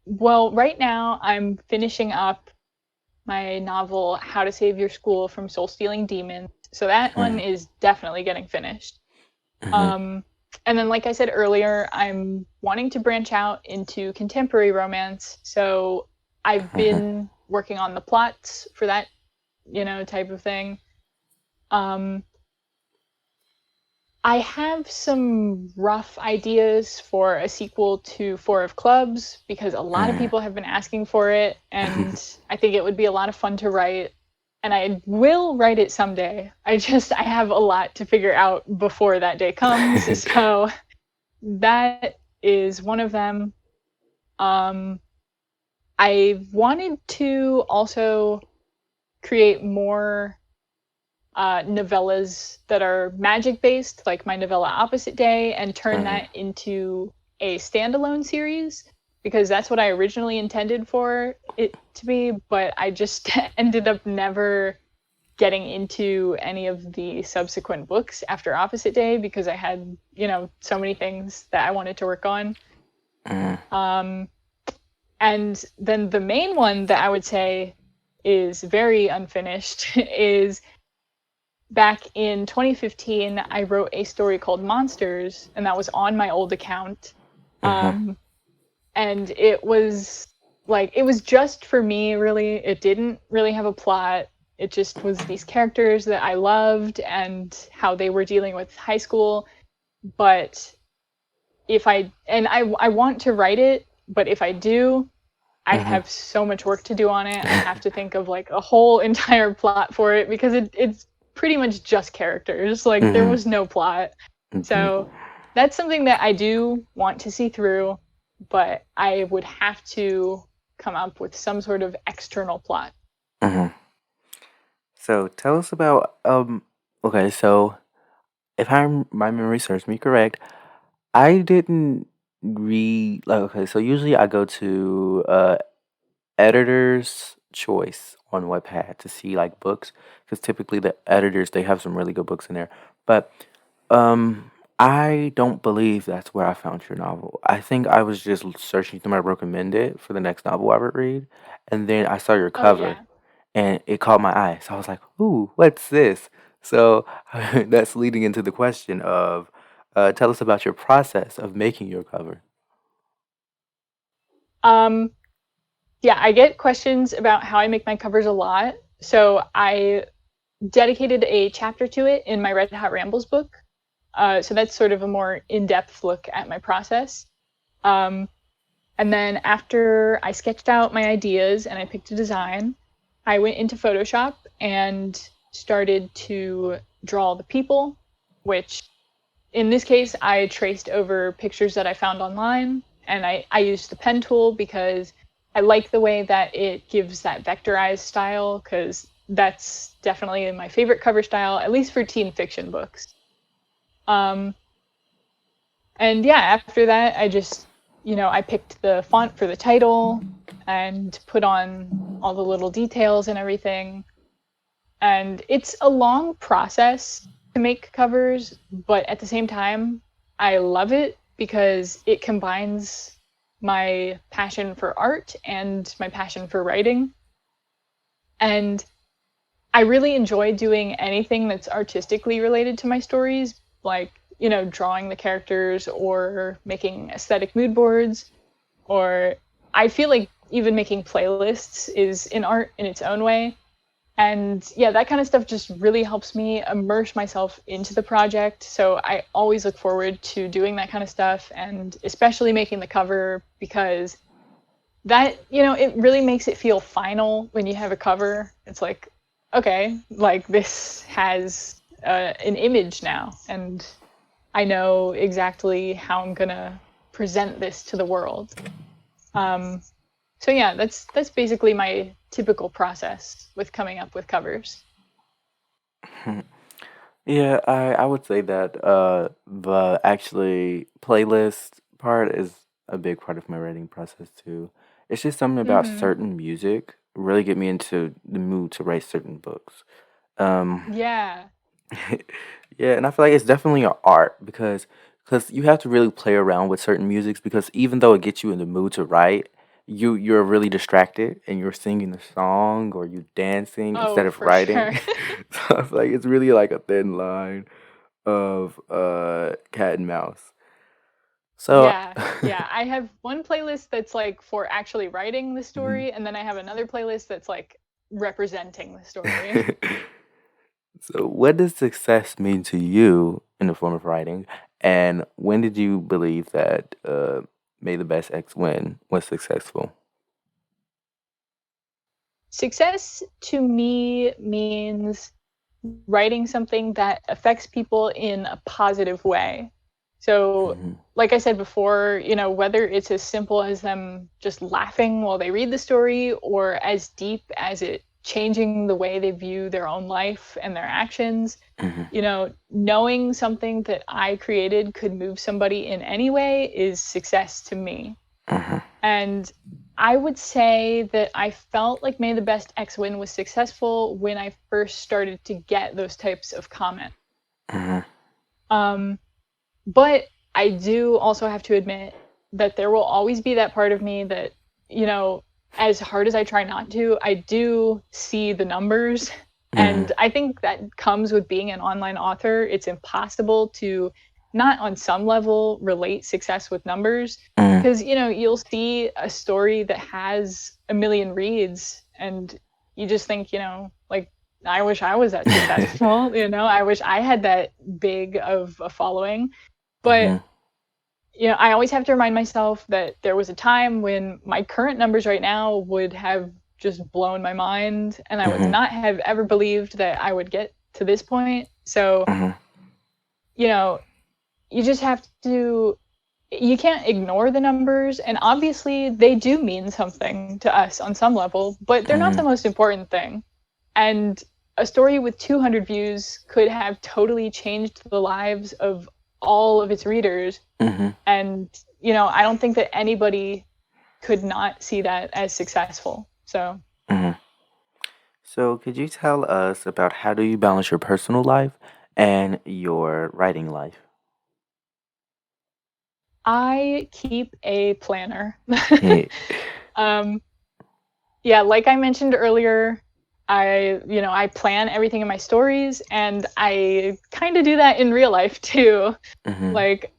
well, right now I'm finishing up my novel How to Save Your School from Soul Stealing Demons. So that one is definitely getting finished. Um, and then, like I said earlier, I'm wanting to branch out into contemporary romance. So I've been working on the plots for that, type of thing. Um, I have some rough ideas for a sequel to Four of Clubs because a lot of people have been asking for it, and I think it would be a lot of fun to write. And I will write it someday. I have a lot to figure out before that day comes. So that is one of them. Um, I wanted to also create more novellas that are magic based, like my novella Opposite Day, and turn that into a standalone series because that's what I originally intended for it to be, but I just ended up never getting into any of the subsequent books after Opposite Day because I had, so many things that I wanted to work on. Um, and then the main one that I would say is very unfinished is back in 2015, I wrote a story called Monsters, and that was on my old account. Um, and it was just for me, really. It didn't really have a plot. It just was these characters that I loved and how they were dealing with high school. But if I want to write it, but if I do, I Mhm. have so much work to do on it. I have to think of like a whole entire plot for it because it's pretty much just characters. Like there Mhm. was no plot. Mhm. So that's something that I do want to see through, but I would have to come up with some sort of external plot. Mhm. So tell us about okay, so if my memory serves me correct, I didn't read like okay, so usually I go to editor's choice on Wattpad to see like books because typically the editors they have some really good books in there. But I don't believe that's where I found your novel. I think I was just searching through my recommended for the next novel I would read, and then I saw your Oh cover, yeah. and it caught my eye. So I was like, "Ooh, what's this?" So that's leading into the question of, tell us about your process of making your cover. Um yeah, I get questions about how I make my covers a lot. So I dedicated a chapter to it in my Red Hot Rambles book. So that's sort of a more in-depth look at my process. Um, and then after I sketched out my ideas and I picked a design, I went into Photoshop and started to draw the people, which in this case I traced over pictures that I found online. And I used the pen tool because I like the way that it gives that vectorized style, because that's definitely my favorite cover style, at least for teen fiction books. Um, and yeah, after that, I just, I picked the font for the title and put on all the little details and everything. And it's a long process to make covers, but at the same time, I love it because it combines my passion for art and my passion for writing. And I really enjoy doing anything that's artistically related to my stories, like, drawing the characters or making aesthetic mood boards, or I feel like even making playlists is an art in its own way. And yeah, that kind of stuff just really helps me immerse myself into the project. So I always look forward to doing that kind of stuff, and especially making the cover, because that, it really makes it feel final when you have a cover. It's like, okay, like this has an image now, and I know exactly how I'm gonna present this to the world. Um, so yeah, that's basically my typical process with coming up with covers. Yeah, I would say that the actually playlist part is a big part of my writing process too. It's just something about Hmm. certain music really get me into the mood to write certain books. Um, Yeah. yeah, and I feel like it's definitely an art because you have to really play around with certain musics because even though it gets you in the mood to write, you're really distracted and you're singing the song or you dancing Oh, instead of for sure. writing. So I feel like it's really like a thin line of cat and mouse. So Yeah. Yeah. I have one playlist that's like for actually writing the Mhm. story, and then I have another playlist that's like representing the story. So what does success mean to you in the form of writing? And when did you believe that May the Best X win was successful? Success to me means writing something that affects people in a positive way. So, Mhm. like I said before, whether it's as simple as them just laughing while they read the story, or as deep as it changing the way they view their own life and their actions, Mhm. knowing something that I created could move somebody in any way is success to me. Mhm. And I would say that I felt like May the Best X win was successful when I first started to get those types of comments. Mhm. Um, but I do also have to admit that there will always be that part of me that, you know, as hard as I try not to, I do see the numbers. And Mhm. I think that comes with being an online author. It's impossible to not on some level relate success with numbers, Mhm. because, you'll see a story that has a million reads and you just think, like, I wish I was that successful, I wish I had that big of a following. But Mhm. I always have to remind myself that there was a time when my current numbers right now would have just blown my mind, and I would Mhm. not have ever believed that I would get to this point. So, Mhm. you know, you just have to, you can't ignore the numbers, and obviously they do mean something to us on some level, but they're not the Mhm. most important thing. And a story with 200 views could have totally changed the lives of all of its readers. Mhm. And, I don't think that anybody could not see that as successful. So Mhm. So, could you tell us about how do you balance your personal life and your writing life? I keep a planner. Yeah. um, yeah, like I mentioned earlier, I plan everything in my stories, and I kind of do that in real life too. Mhm. Like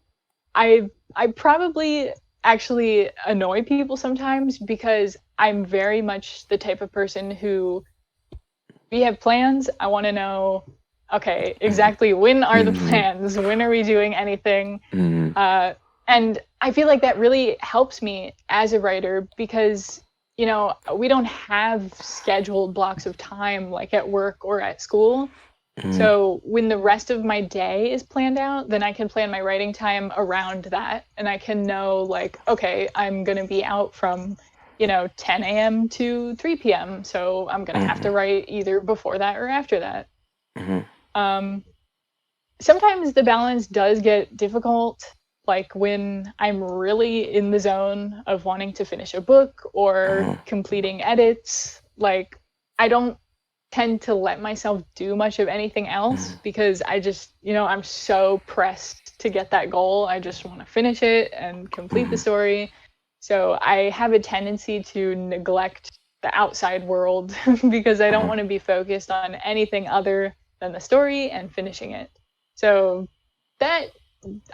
I probably actually annoy people sometimes because I'm very much the type of person who, we have plans. I want to know, okay, Mhm. exactly when are the Mhm. plans? When are we doing anything? Mhm. Uh, and I feel like that really helps me as a writer because, we don't have scheduled blocks of time like at work or at school. Mhm. So when the rest of my day is planned out, then I can plan my writing time around that. And I can know, like, okay, I'm going to be out from, 10 a.m. to 3 p.m. So I'm going to have to Mhm. write either before that or after that. Mhm. Um, Sometimes the balance does get difficult, like when I'm really in the zone of wanting to finish a book or Mhm. completing edits. Like, I don't tend to let myself do much of anything else Mhm. because I just, I'm so pressed to get that goal. I just want to finish it and complete the Mhm. story. So I have a tendency to neglect the outside world because I don't Mhm. want to be focused on anything other than the story and finishing it. So that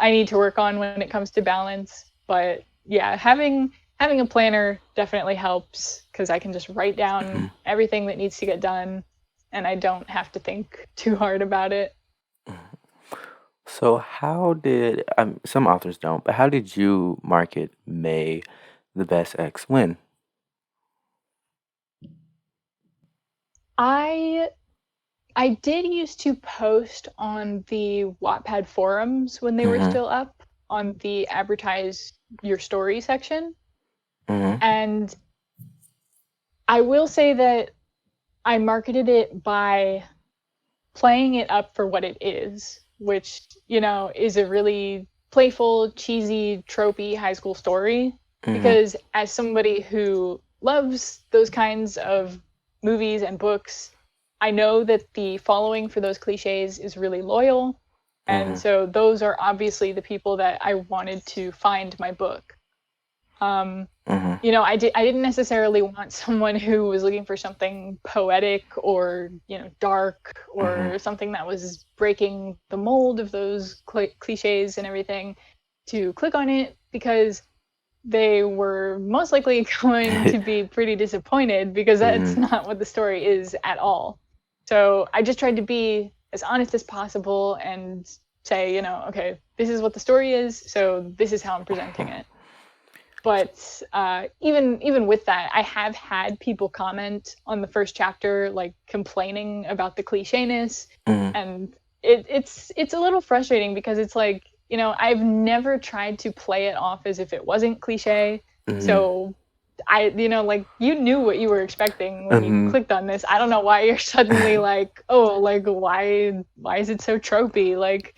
I need to work on when it comes to balance. But yeah, having a planner definitely helps because I can just write down Mhm. everything that needs to get done, and I don't have to think too hard about it. Mhm. So, how did some authors don't, but how did you market May the Best Ex win? I I did used to post on the Wattpad forums when they were Mhm. still up on the advertise your story section. Mhm. And I will say that I marketed it by playing it up for what it is, which, is a really playful, cheesy, tropey high school story. Mhm. Because as somebody who loves those kinds of movies and books, I know that the following for those cliches is really loyal. And Mhm. so those are obviously the people that I wanted to find my book. Um, Mhm. I didn't necessarily want someone who was looking for something poetic or, dark Mhm. or something that was breaking the mold of those cliches and everything to click on it because they were most likely going to be pretty disappointed because that's Mhm. not what the story is at all. So I just tried to be as honest as possible and say, okay, this is what the story is, so this is how I'm presenting it. But even with that, I have had people comment on the first chapter, like complaining about the clichéness, Mhm. and it's a little frustrating because it's like, I've never tried to play it off as if it wasn't cliche. Mhm. So like you knew what you were expecting when you Mhm. clicked on this. I don't know why you're suddenly like, oh, like why is it so tropey? Like,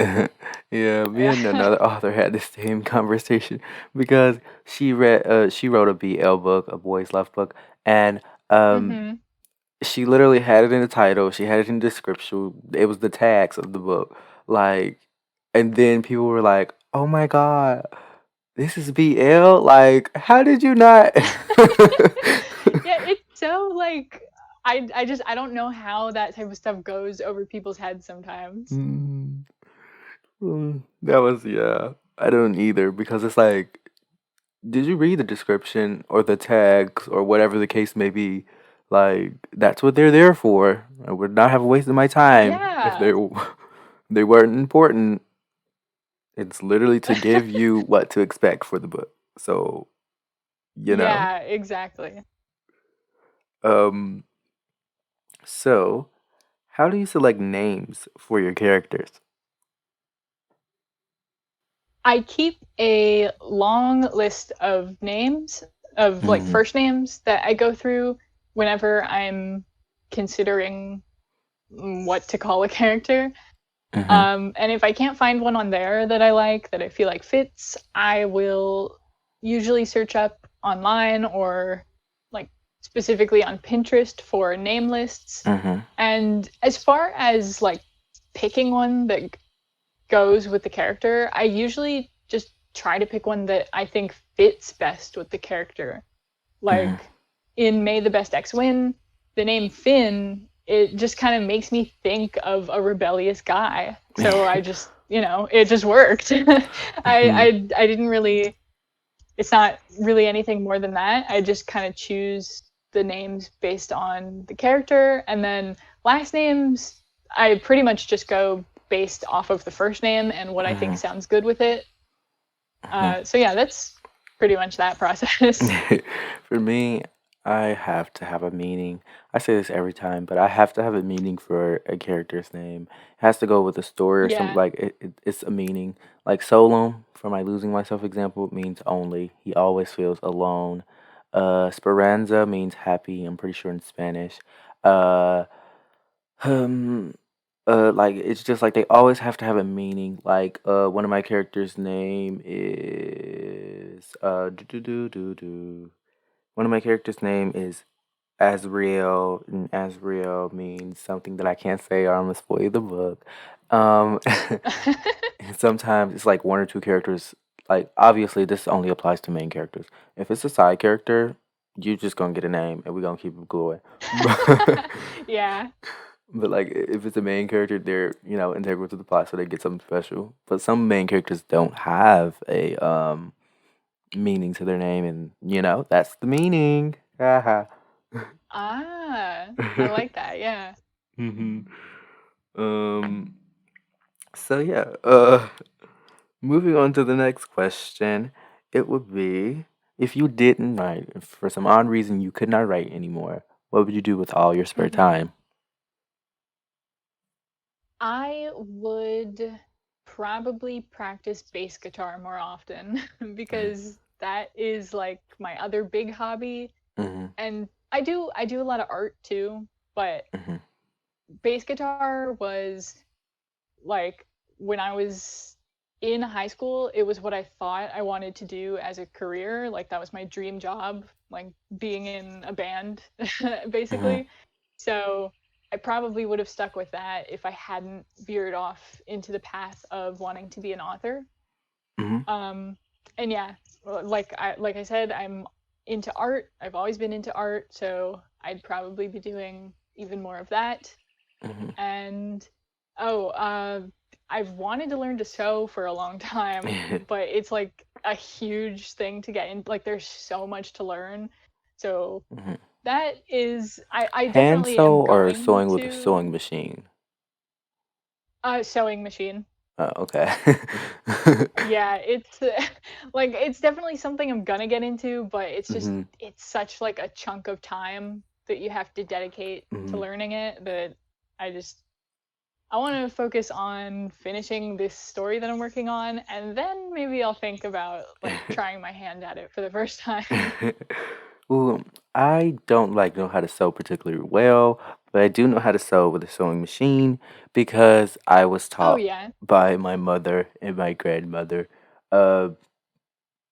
Yeah, me and another author had the same conversation because she wrote a BL book, a boys love book, and um mm-hmm. she literally had it in the title, she had it in the description, it was the tags of the book, like, and then people were like, "Oh my god, this is BL? Like, how did you not?" Yeah, it's so like I don't know how that type of stuff goes over people's heads sometimes. Mm, that was yeah. I don't either because it's like, did you read the description or the tags or whatever the case may be? Like, that's what they're there for. I would not have wasted my time if Yeah. they weren't important. It's literally to give you what to expect for the book. So, you know. Yeah, exactly. Um, so how do you select names for your characters? I keep a long list of names, of like Mm-hmm. first names that I go through whenever I'm considering what to call a character. Mm-hmm. And if I can't find one on there that I like, that I feel like fits, I will usually search up online or like specifically on Pinterest for name lists. Mm-hmm. And as far as like picking one that goes with the character, I usually just try to pick one that I think fits best with the character. Mm-hmm. Like in May the Best X Win, the name Finn, it just kind of makes me think of a rebellious guy. So I just, it just worked. Mm-hmm. I didn't really, it's not really anything more than that. I just kind of choose the names based on the character. And then last names, I pretty much just go based off of the first name and what I think sounds good with it. So yeah, that's pretty much that process. For me, I have to have a meaning. I say this every time, but I have to have a meaning for a character's name. It has to go with a story or something. Yeah. Like it's a meaning. Like Solon, for my losing myself example, means only. He always feels alone. Speranza means happy. I'm pretty sure in Spanish. Uh, um, like it's just like they always have to have a meaning. Like one of my characters' name is do do do do do. One of my characters' name is Azriel, and Azriel means something that I can't say or I'm gonna spoil the book. Um, and sometimes it's like one or two characters. Like obviously, this only applies to main characters. If it's a side character, you're just gonna get a name, and we're gonna keep it going. Yeah. But like if it's a main character, they're integral to the plot, so they get something special. But some main characters don't have a meaning to their name, and that's the meaning. Haha. Ah, I like that. Yeah. hmm Um. So yeah. Moving on to the next question, it would be if you didn't write, if for some odd reason you could not write anymore, what would you do with all your spare hmm time? I would probably practice bass guitar more often because that is like my other big hobby. Mm-hmm. And I do a lot of art too, but Mm-hmm. bass guitar was like when I was in high school, it was what I thought I wanted to do as a career. Like that was my dream job, like being in a band, Mm-hmm. basically. So I probably would have stuck with that if I hadn't veered off into the path of wanting to be an author. Mm-hmm. Um, and yeah, like I said, I'm into art. I've always been into art, so I'd probably be doing even more of that. And oh, I've wanted to learn to sew for a long time, Mm-hmm. but it's like a huge thing to get in. Like there's so much to learn. So that is, I Hand definitely am sew or going sewing with a sewing to machine? sewing machine. Oh, okay. Yeah, it's like it's definitely something I'm gonna get into, but hmm it's such like a chunk of time that you have to dedicate to hmm learning it that I just I want to focus on finishing this story that I'm working on, and then maybe I'll think about like trying my hand at it for the first time. Well, I don't like know how to sew particularly well, but I do know how to sew with a sewing machine because I was Oh taught yeah. by my mother and my grandmother, uh,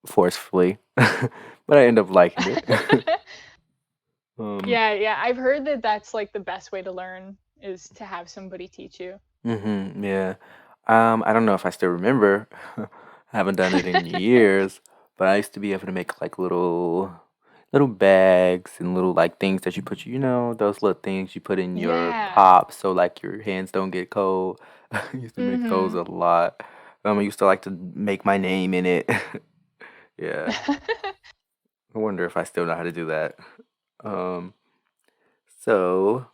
forcefully. But I end up liking it. um, Yeah, yeah. I've heard that that's like the best way to learn is to have somebody teach you. yeah. I don't know if I still remember. I haven't done it in years, but I used to be able to make like little bags and little like things that you put those little things you put in your Yeah. pop so like your hands don't get cold. I used to make those Mhm. a lot. I used to like to make my name in it. Yeah. I wonder if I still know how to do that. Um, so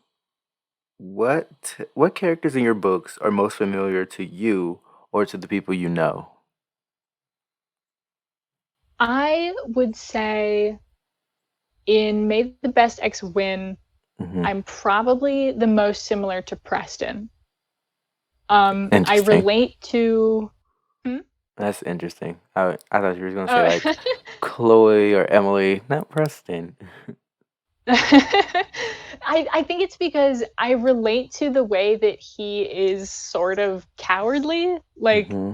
what characters in your books are most familiar to you or to the people you know? I would say in May the Best Ex Win, Hmm. I'm probably the most similar to Preston. I Interesting. relate to. Hmm? That's interesting. I thought you were gonna say Oh. like Chloe or Emily, not Preston. I think it's because I relate to the way that he is sort of cowardly. Like Hmm.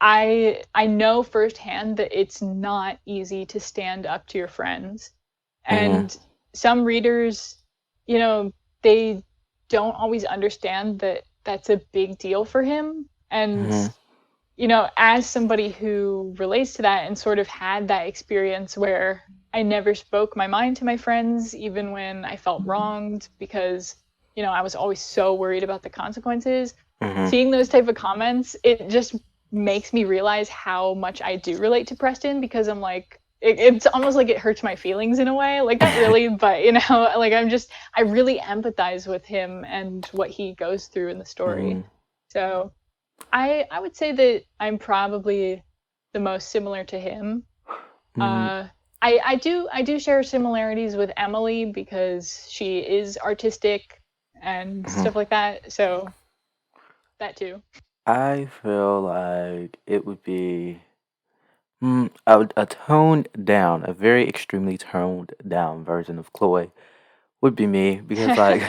I know firsthand that it's not easy to stand up to your friends. Hmm. And some readers, you know, they don't always understand that that's a big deal for him. And, Hmm. as somebody who relates to that and sort of had that experience where I never spoke my mind to my friends, even when I felt wronged, because, I was always so worried about the consequences. Hmm. Seeing those type of comments, it just makes me realize how much I do relate to Preston because I'm like, it's almost like it hurts my feelings in a way. Like, not really, but, like I really empathize with him and what he goes through in the story. Hmm. So I would say that I'm probably the most similar to him. Hmm. Uh, I do share similarities with Emily because she is artistic and Hmm. stuff like that. So that too. I feel like it would be a toned down, a very extremely toned down version of Chloe would be me because like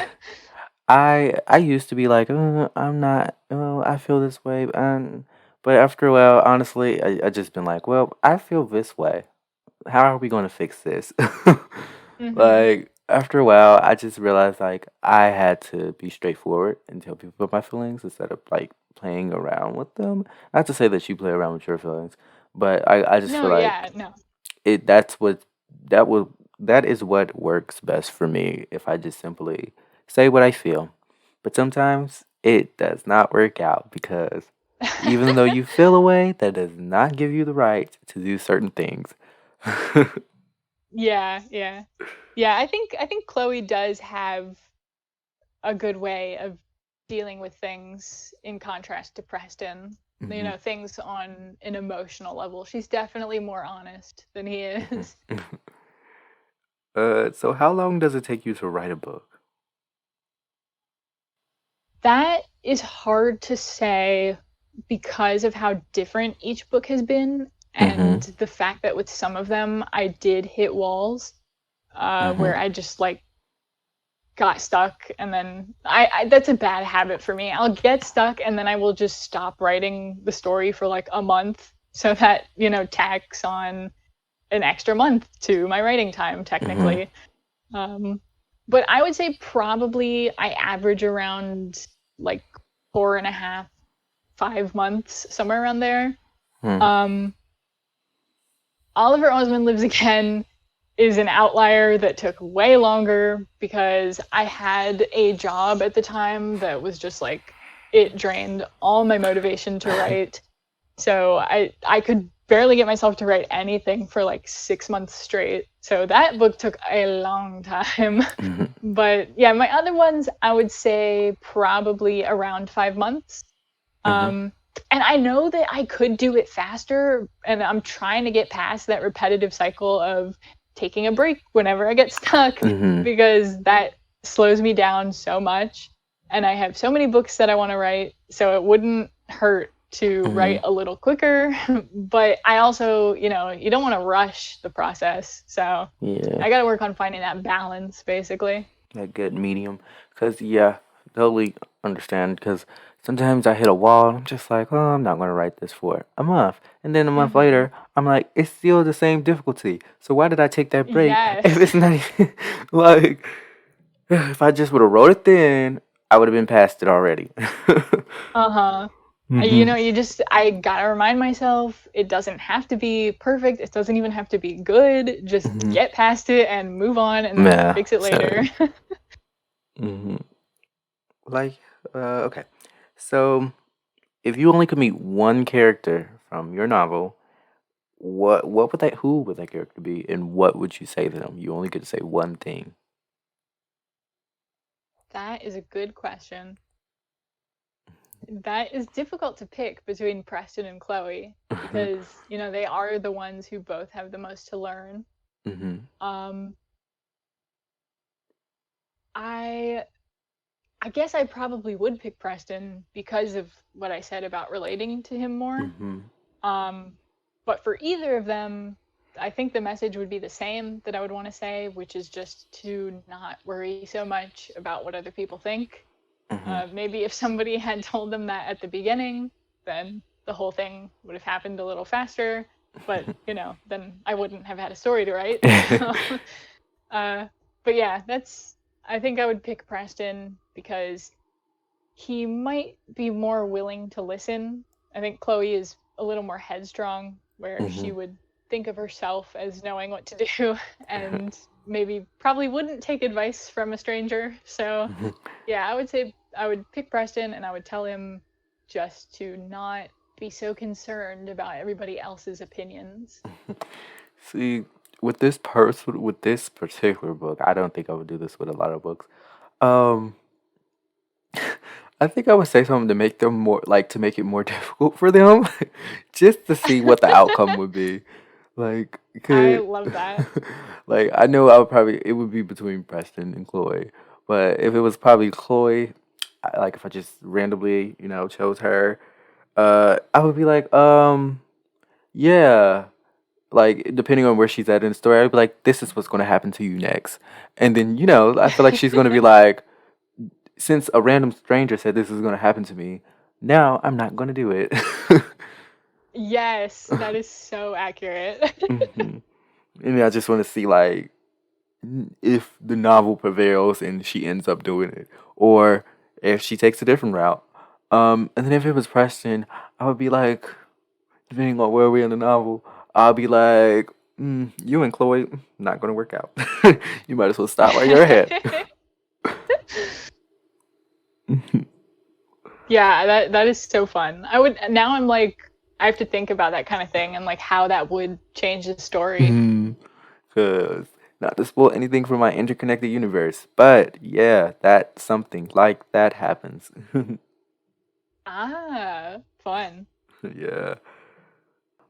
I used to be like, I'm not, I feel this way, but after a while, honestly, I just been like, well, I feel this way. How are we going to fix this? Mhm. Like after a while, I just realized like I had to be straightforward and tell people my feelings instead of like playing around with them. Not to say that you play around with your feelings, but I just No, feel like yeah, no. it that's what that will that is what works best for me if I just simply say what I feel. But sometimes it does not work out because even though you feel a way, that does not give you the right to do certain things. Yeah, yeah. Yeah, I think Chloe does have a good way of dealing with things in contrast to Preston. Hmm. Things on an emotional level. She's definitely more honest than he is. So how long does it take you to write a book? That is hard to say because of how different each book has been Mm-hmm. and the fact that with some of them I did hit walls Mm-hmm. where I just like got stuck and then I that's a bad habit for me. I'll get stuck and then I will just stop writing the story for like a month so that, tacks on an extra month to my writing time Mm-hmm. technically. Um, but I would say probably I average around like 4.5, 5 months, somewhere around there. Mm-hmm. Um, Oliver Osmond Lives Again is an outlier that took way longer because I had a job at the time that was just like it drained all my motivation to write. So I could barely get myself to write anything for like 6 months straight. So that book took a long time. Mm-hmm. But yeah, my other ones I would say probably around 5 months. Mm-hmm. Um, and I know that I could do it faster, and I'm trying to get past that repetitive cycle of taking a break whenever I get stuck Mm-hmm. because that slows me down so much. And I have so many books that I want to write, so it wouldn't hurt to Mm-hmm. write a little quicker. But I also, you don't want to rush the process. So Yeah. I got to work on finding that balance, basically. That good medium. Cause yeah, totally understand. Cause sometimes I hit a wall and I'm just like, oh, I'm not gonna write this for a month, and then a month Hmm. later, I'm like, it's still the same difficulty. So why did I take that break if Yes. it's not even like if I just would have wrote it then, I would have been past it already. Uh-huh. Mhm. I gotta remind myself it doesn't have to be perfect. It doesn't even have to be good. Just Mhm. get past it and move on and then Yeah. fix it later. Same. Mhm. Like, okay. So if you only could meet one character from your novel, what would that who would that character be, and what would you say to them? You only get to say one thing. That is a good question. That is difficult to pick between Preston and Chloe because, they are the ones who both have the most to learn. Mhm. Um, I I guess I probably would pick Preston because of what I said about relating to him more. Mhm. Um, but for either of them, I think the message would be the same that I would want to say, which is just to not worry so much about what other people think. Mhm. Maybe if somebody had told them that at the beginning, then the whole thing would have happened a little faster. But, then I wouldn't have had a story to write. So, uh, but yeah, I think I would pick Preston because he might be more willing to listen. I think Chloe is a little more headstrong, where she Mhm. would think of herself as knowing what to do and maybe probably wouldn't take advice from a stranger. So, yeah, I would say I would pick Preston and I would tell him just to not be so concerned about everybody else's opinions. See, with this particular book, I don't think I would do this with a lot of books. Um, I think I would say something to make them more like to make it more difficult for them, just to see what the outcome would be. Like, I could love that. like I know I would probably it would be between Preston and Chloe, but if it was probably Chloe, like if I just randomly chose her, I would be like, yeah, like depending on where she's at in the story, I'd be like, this is what's going to happen to you next, and then I feel like she's going to be like, since a random stranger said this is going to happen to me, now I'm not going to do it. Yes, that is so accurate. hmm And I just want to see like if the novel prevails and she ends up doing it, or if she takes a different route. And then if it was Preston, I would be like, depending on where we're in the novel, I'll be like, you and Chloe not gonna work out. You might as well stop while you're ahead. Yeah, that is so fun. I'm like I have to think about that kind of thing and like how that would change the story. Cause not to spoil anything from my interconnected universe, but yeah, that something like that happens. Ah, fun. Yeah.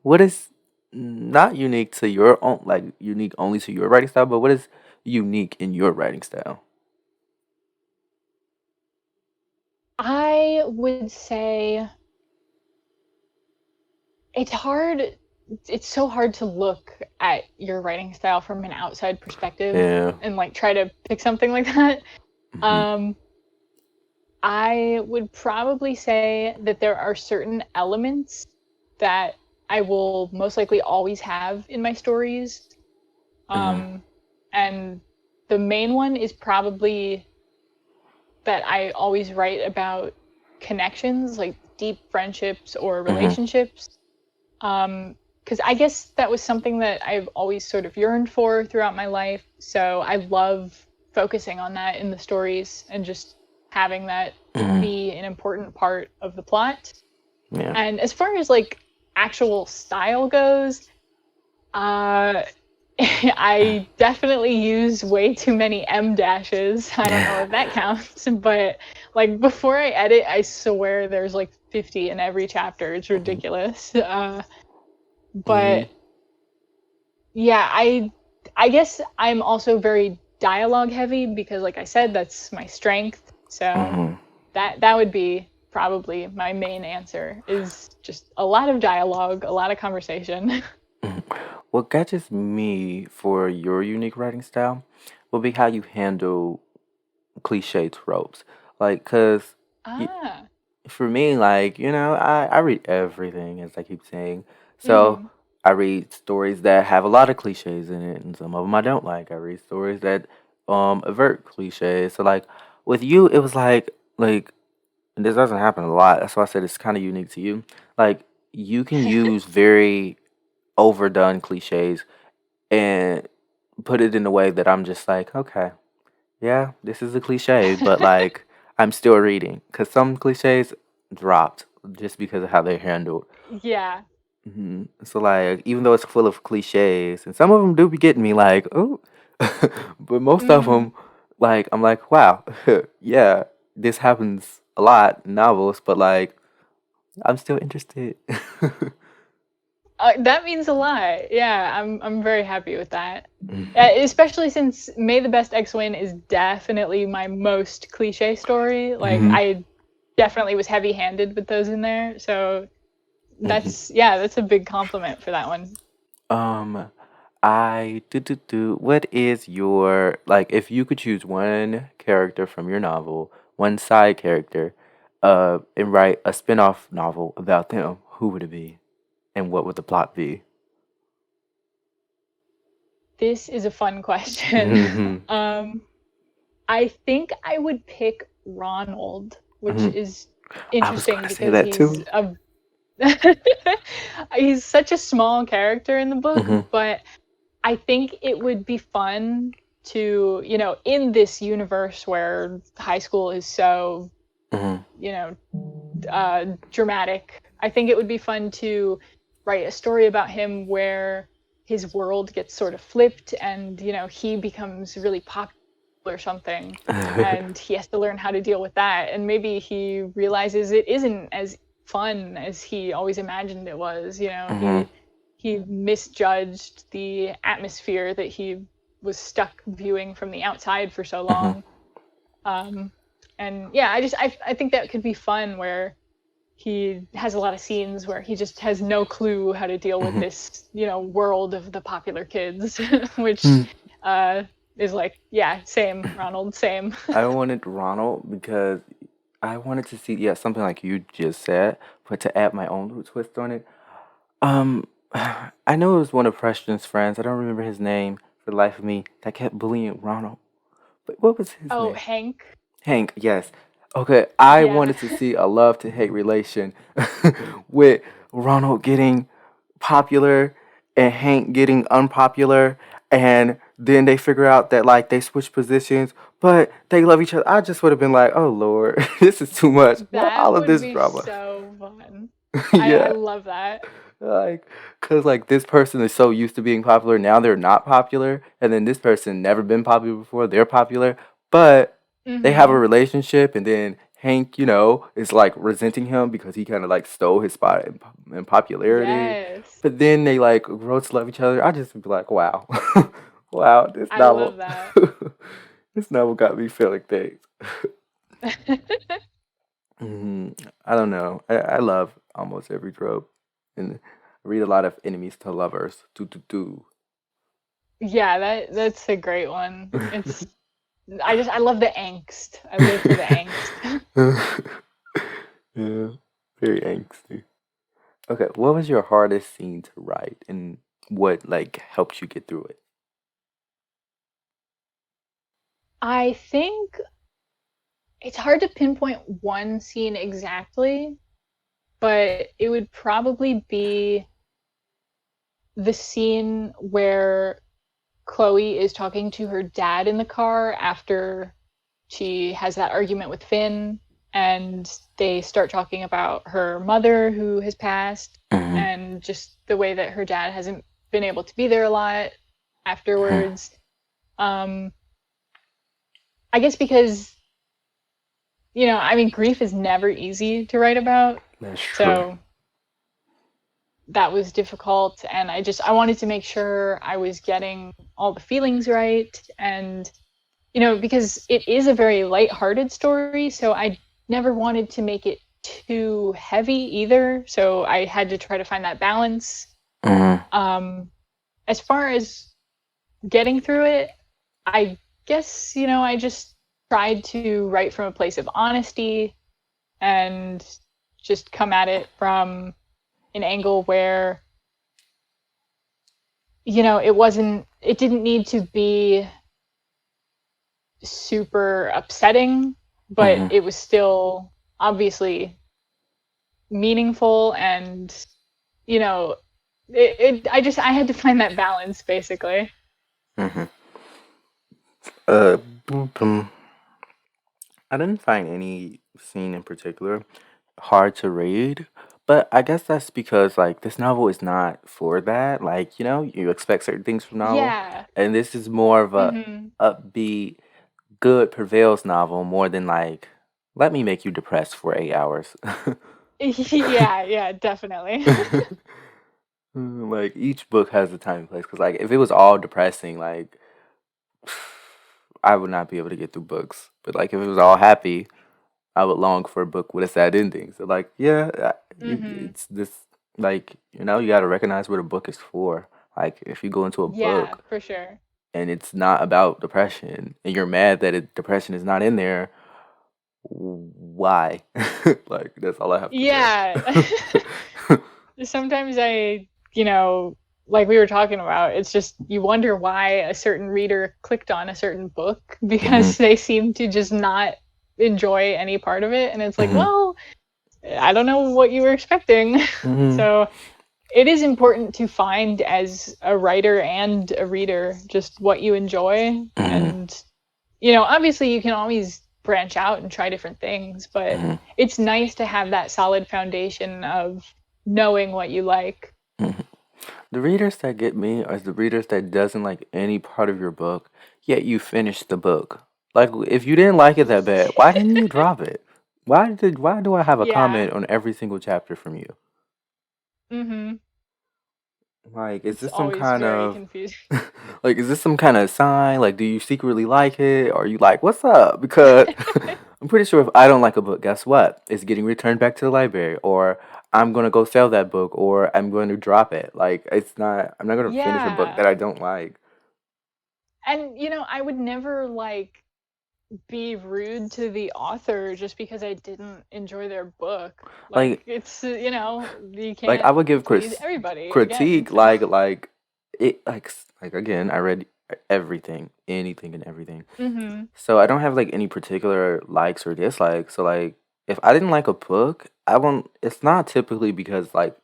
What is not unique to your own, like unique only to your writing style, but what is unique in your writing style? I would say it's hard it's so hard to look at your writing style from an outside perspective Yeah. and like try to pick something like that. hmm Um I would probably say that there are certain elements that I will most likely always have in my stories. hmm Um, and the main one is probably that I always write about connections, like deep friendships or hmm relationships. Because I guess that was something that I've always sort of yearned for throughout my life. So I love focusing on that in the stories and just having that hmm be an important part of the plot. Yeah. And as far as like actual style goes, uh, I definitely use way too many M dashes. I don't know if that counts, but like before I edit, I swear there's like 50 in every chapter. It's ridiculous. hmm But yeah, I guess I'm also very dialogue heavy because like I said, that's my strength. So hmm that would be probably my main answer is just a lot of dialogue, a lot of conversation. What catches me for your unique writing style will be how you handle cliche tropes. Like, cause Ah. for me, like, I read everything, as I keep saying. So Mhm. I read stories that have a lot of cliches in it, and some of them I don't like. I read stories that avert cliches. So like with you, it was like and this doesn't happen a lot. That's why I said it's kind of unique to you. Like you can use very overdone cliches and put it in a way that I'm just like, okay, yeah, this is a cliche, but like I'm still reading because some cliches dropped just because of how they're handled. Yeah. So like, even though it's full of cliches, and some of them do be getting me like, oh, but most of Mhm. them, like I'm like, wow, yeah, this happens a lot in novels, but like I'm still interested. That means a lot. Yeah, I'm very happy with that. Mhm, Especially since May the Best Ex win is definitely my most cliche story. Like mhm, I definitely was heavy-handed with those in there. So mhm. that's a big compliment for that one. Um, I do. What is your like? If you could choose one character from your novel, one side character, and write a spin-off novel about them, who would it be, and what would the plot be? This is a fun question. Mhm, Um, I think I would pick Ronald, which mhm. is I was interesting gonna say because that too. he's such a small character in the book, Mhm, but I think it would be fun to, in this universe where high school is so, mhm, you know, dramatic. I think it would be fun to write a story about him where his world gets sort of flipped and, he becomes really popular or something and he has to learn how to deal with that. And maybe he realizes it isn't as fun as he always imagined it was. mhm, He misjudged the atmosphere that he was stuck viewing from the outside for so mhm, long. Um, and yeah, I think that could be fun where he has a lot of scenes where he just has no clue how to deal with mhm. this, world of the popular kids, which Hmm. uh, is like, yeah, same, Ronald, same. I wanted Ronald because I wanted to see, yeah, something like you just said, but to add my own little twist on it. Um, I know it was one of Preston's friends. I don't remember his name for the life of me that kept bullying Ronald. But what was his Oh, name? Hank. Hank, yes. Okay, I Yeah, wanted to see a love to hate relation with Ronald getting popular and Hank getting unpopular, and then they figure out that like they switch positions, but they love each other. I just would have been like, oh Lord, this is too much. What that all of would this be drama? so fun. I Yeah. love that. Like, cause like this person is so used to being popular, now they're not popular, and then this person never been popular before, they're popular, but they have a Mm-hmm. relationship, and then Hank, is like resenting him because he kind of like stole his spot in popularity, Yes, but then they like grow to love each other. I just be like, wow, wow, this I love novel, that. this novel got me feeling things. I don't know. I love almost every trope, and I read a lot of enemies to lovers. Do. Yeah, that's a great one. I love the angst. I live for the angst. Yeah, very angsty. Okay, what was your hardest scene to write, and what like helped you get through it? I think it's hard to pinpoint one scene exactly, but it would probably be the scene where Chloe is talking to her dad in the car after she has that argument with Finn, and they start talking about her mother who has passed, Hmm. and just the way that her dad hasn't been able to be there a lot Hmm. afterwards. Um, I guess because, I mean, grief is never easy to write about. That's true. So that was difficult. And I wanted to make sure I was getting all the feelings right. And, because it is a very lighthearted story. So I never wanted to make it too heavy either. So I had to try to find that balance. Hmm. Um, as far as getting through it, I guess, I just tried to write from a place of honesty and just come at it from an angle where, it didn't need to be super upsetting, but Hmm. it was still obviously meaningful and, you know, I had to find that balance basically. Hmm. Boom, boom. I didn't find any scene in particular hard to read, but I guess that's because like this novel is not for that. Like, you expect certain things from novel, Yeah. and this is more of a Mhm. upbeat, good prevails novel more than like let me make you depressed for 8 hours. Yeah, yeah, definitely. Like each book has a time and place. Because like if it was all depressing, like I would not be able to get through books. But like if it was all happy, I would long for a book with a sad ending. So like yeah, Hmm. it's this like you got to recognize what a book is for. Like if you go into a Yeah, book for sure. and it's not about depression and you're mad that depression is not in there, why? Like that's all I have to Yeah. say. Sometimes like we were talking about, it's just you wonder why a certain reader clicked on a certain book Hmm. because they seem to just not enjoy any part of it. And it's like, Hmm. well, I don't know what you were expecting. Hmm. So it is important to find as a writer and a reader just what you enjoy. Hmm. And, obviously you can always branch out and try different things, but Hmm. it's nice to have that solid foundation of knowing what you like. Hmm. The readers that get me are the readers that doesn't like any part of your book, yet you finish the book. Like if you didn't like it that bad, why didn't you drop it? Why do I have a Yeah. comment on every single chapter from you? Mhm. Like, is It's this some always kind very of confusing. like is this some kind of sign? Like, do you secretly like it? Or are you like, what's up? Because I'm pretty sure if I don't like a book, guess what? It's getting returned back to the library, or I'm gonna go sell that book, or I'm going to drop it. Like, I'm not gonna finish a book that Yeah. I don't like. And I would never like be rude to the author just because I didn't enjoy their book. Like Like, it's you I can't would give please everybody again. critique So like it like again. I read everything, anything and everything. mhm. So I don't have like any particular likes or dislikes. So like if I didn't like a book, I won't. It's not typically because like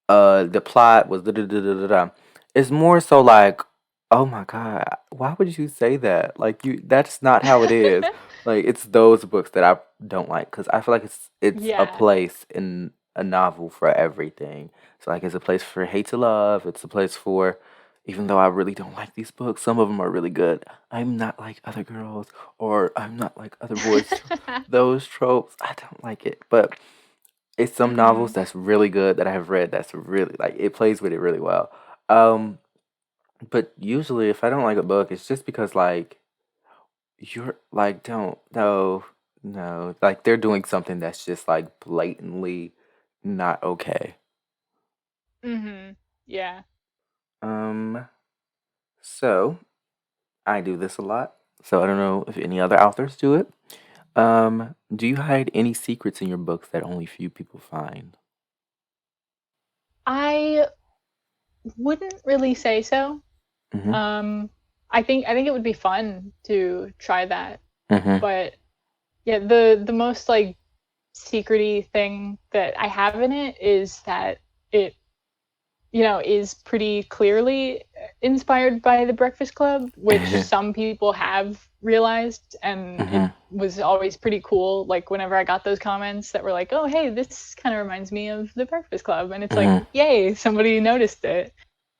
the plot was da da da da da da. It's more so like, oh my god, why would you say that? Like that's not how it is. Like it's those books that I don't like because I feel like it's a Yeah. place in a novel for everything. So like it's a place for hate to love. It's a place for even though I really don't like these books, some of them are really good. I'm not like other girls, or I'm not like other boys. Those tropes, I don't like it. But it's some novels Mhm. that's really good that I have read that's really like it plays with it really well. Um, but usually if I don't like a book, it's just because like you're like don't no like they're doing something that's just like blatantly not okay. Mhm. Yeah. Um, so I do this a lot. So I don't know if any other authors do it. Do you hide any secrets in your books that only few people find? I wouldn't really say so. Mm-hmm. Um I think it would be fun to try that. Mm-hmm. But yeah, the most like secrety thing that I have in it is that it is pretty clearly inspired by the Breakfast Club, which some people have realized, and Mm-hmm. it was always pretty cool. Like whenever I got those comments that were like, "Oh, hey, this kind of reminds me of the Breakfast Club," and it's like, Mm-hmm. "Yay, somebody noticed it."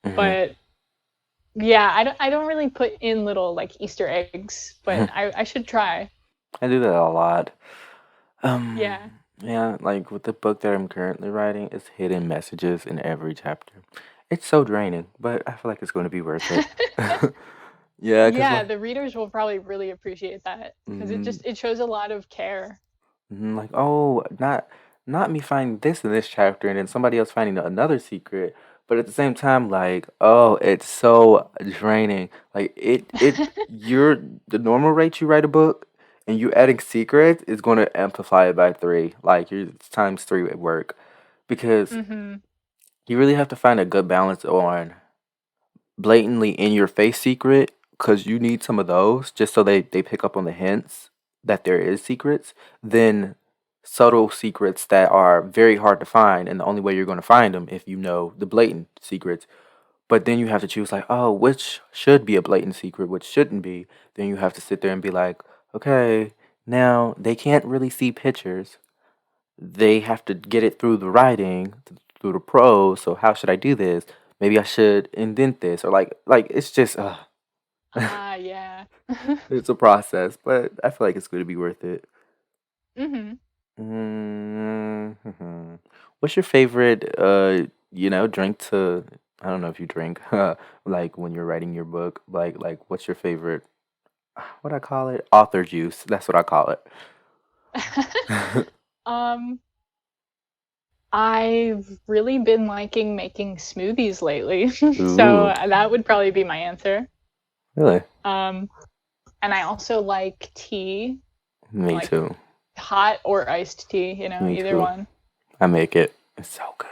Mm-hmm. But yeah, I don't really put in little like Easter eggs, but I should try. I do that a lot. Um, Yeah. yeah, like with the book that I'm currently writing, it's hidden messages in every chapter. It's so draining, but I feel like it's going to be worth it. Yeah, cause Yeah, like, the readers will probably really appreciate that because it mm, just it shows a lot of care. like oh, not me finding this in this chapter, and then somebody else finding another secret. But at the same time, like, oh, it's so draining. Like you're the normal rate you write a book, and you adding secrets is going to amplify it by three. Like you're it's times three at work, because Mhm. you really have to find a good balance on blatantly in your face secret, because you need some of those just so they pick up on the hints that there is secrets, then subtle secrets that are very hard to find, and the only way you're going to find them if you know the blatant secrets. But then you have to choose like, oh, which should be a blatant secret, which shouldn't be. Then you have to sit there and be like, okay, now they can't really see pictures, they have to get it through the writing, through the prose. So how should I do this? Maybe I should indent this, or like it's just Ah, yeah. it's a process, but I feel like it's going to be worth it. Mhm. Mhm. What's your favorite, drink to I don't know if you drink, like, when you're writing your book, what's your favorite what I call it? Author juice, that's what I call it. Um, I've really been liking making smoothies lately, so Ooh, that would probably be my answer. really? Um, and I also like tea, Me like too. hot or iced tea, Me either too. one. I make it. It's so good.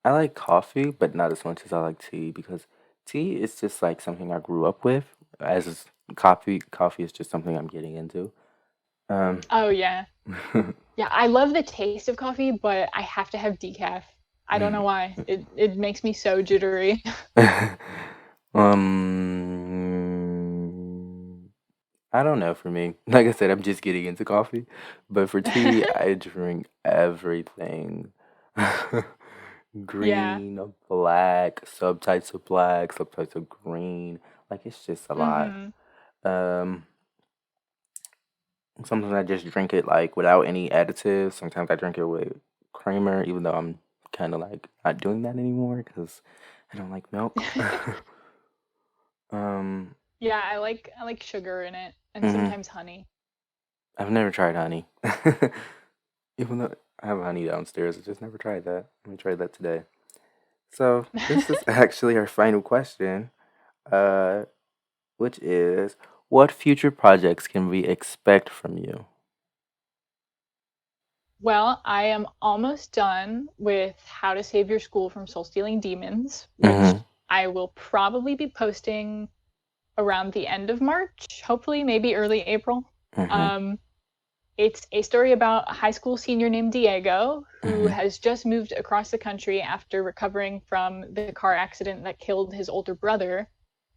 I like coffee, but not as much as I like tea because tea is just like something I grew up with. As is coffee is just something I'm getting into. Um, Oh yeah. Yeah, I love the taste of coffee, but I have to have decaf. I don't know why. It makes me so jittery. um, I don't know for me. Like I said, I'm just getting into coffee, but for tea, I drink everything. Yeah. Green, black, subtypes of green. Like it's just a lot. Mhm. Um, Sometimes I just drink it like without any additives. Sometimes I drink it with creamer, even though I'm kind of like not doing that anymore because I don't like milk. um, Yeah, I like sugar in it and mhm. sometimes honey. I've never tried honey. Even though I have honey downstairs, I just never tried that. Let me try that today. So this is actually our final question, uh, which is, what future projects can we expect from you? Well, I am almost done with How to Save Your School from Soul Stealing Demons, which Mm-hmm. I will probably be posting around the end of March, hopefully, maybe early April. Mm-hmm. Um, it's a story about a high school senior named Diego who Mm-hmm. has just moved across the country after recovering from the car accident that killed his older brother,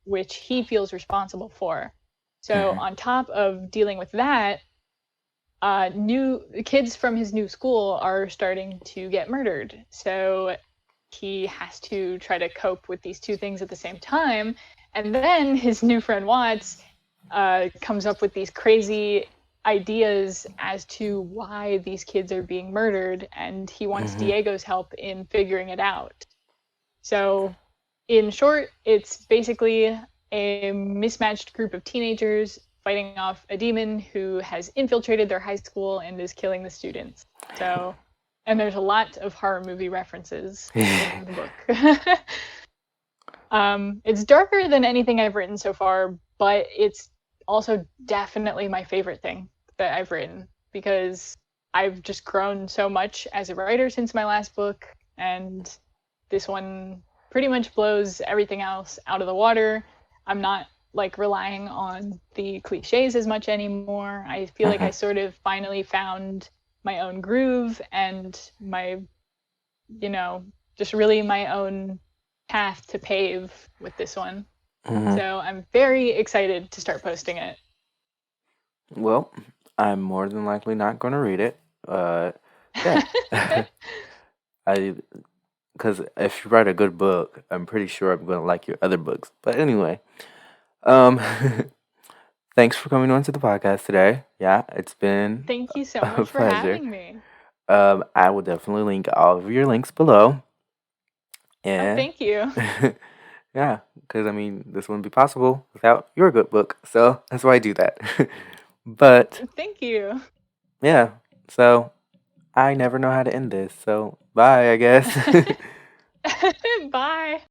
which he feels responsible for. So, Mm-hmm. on top of dealing with that, new kids from his new school are starting to get murdered. So he has to try to cope with these two things at the same time. And then his new friend Watts comes up with these crazy ideas as to why these kids are being murdered, and he wants Mm-hmm. Diego's help in figuring it out. So, in short, it's basically a mismatched group of teenagers fighting off a demon who has infiltrated their high school and is killing the students. So, and there's a lot of horror movie references in the book. It's darker than anything I've written so far, but it's also definitely my favorite thing that I've written because I've just grown so much as a writer since my last book, and this one pretty much blows everything else out of the water. I'm not like relying on the cliches as much anymore. I feel like I Mm-hmm. sort of finally found my own groove and you know, just really my own path to pave with this one. Mm-hmm. So I'm very excited to start posting it. Well, I'm more than likely not going to read it. Uh, yeah. I Because if you write a good book, I'm pretty sure I'm going to like your other books. But anyway, um, thanks for coming on to the podcast today. Yeah, it's been Thank you so a much for pleasure. having me. I will definitely link all of your links below. Oh, And thank you. yeah, because I mean, this wouldn't be possible without your good book. So that's why I do that. But Thank you. yeah, so I never know how to end this. So bye, I guess. Bye.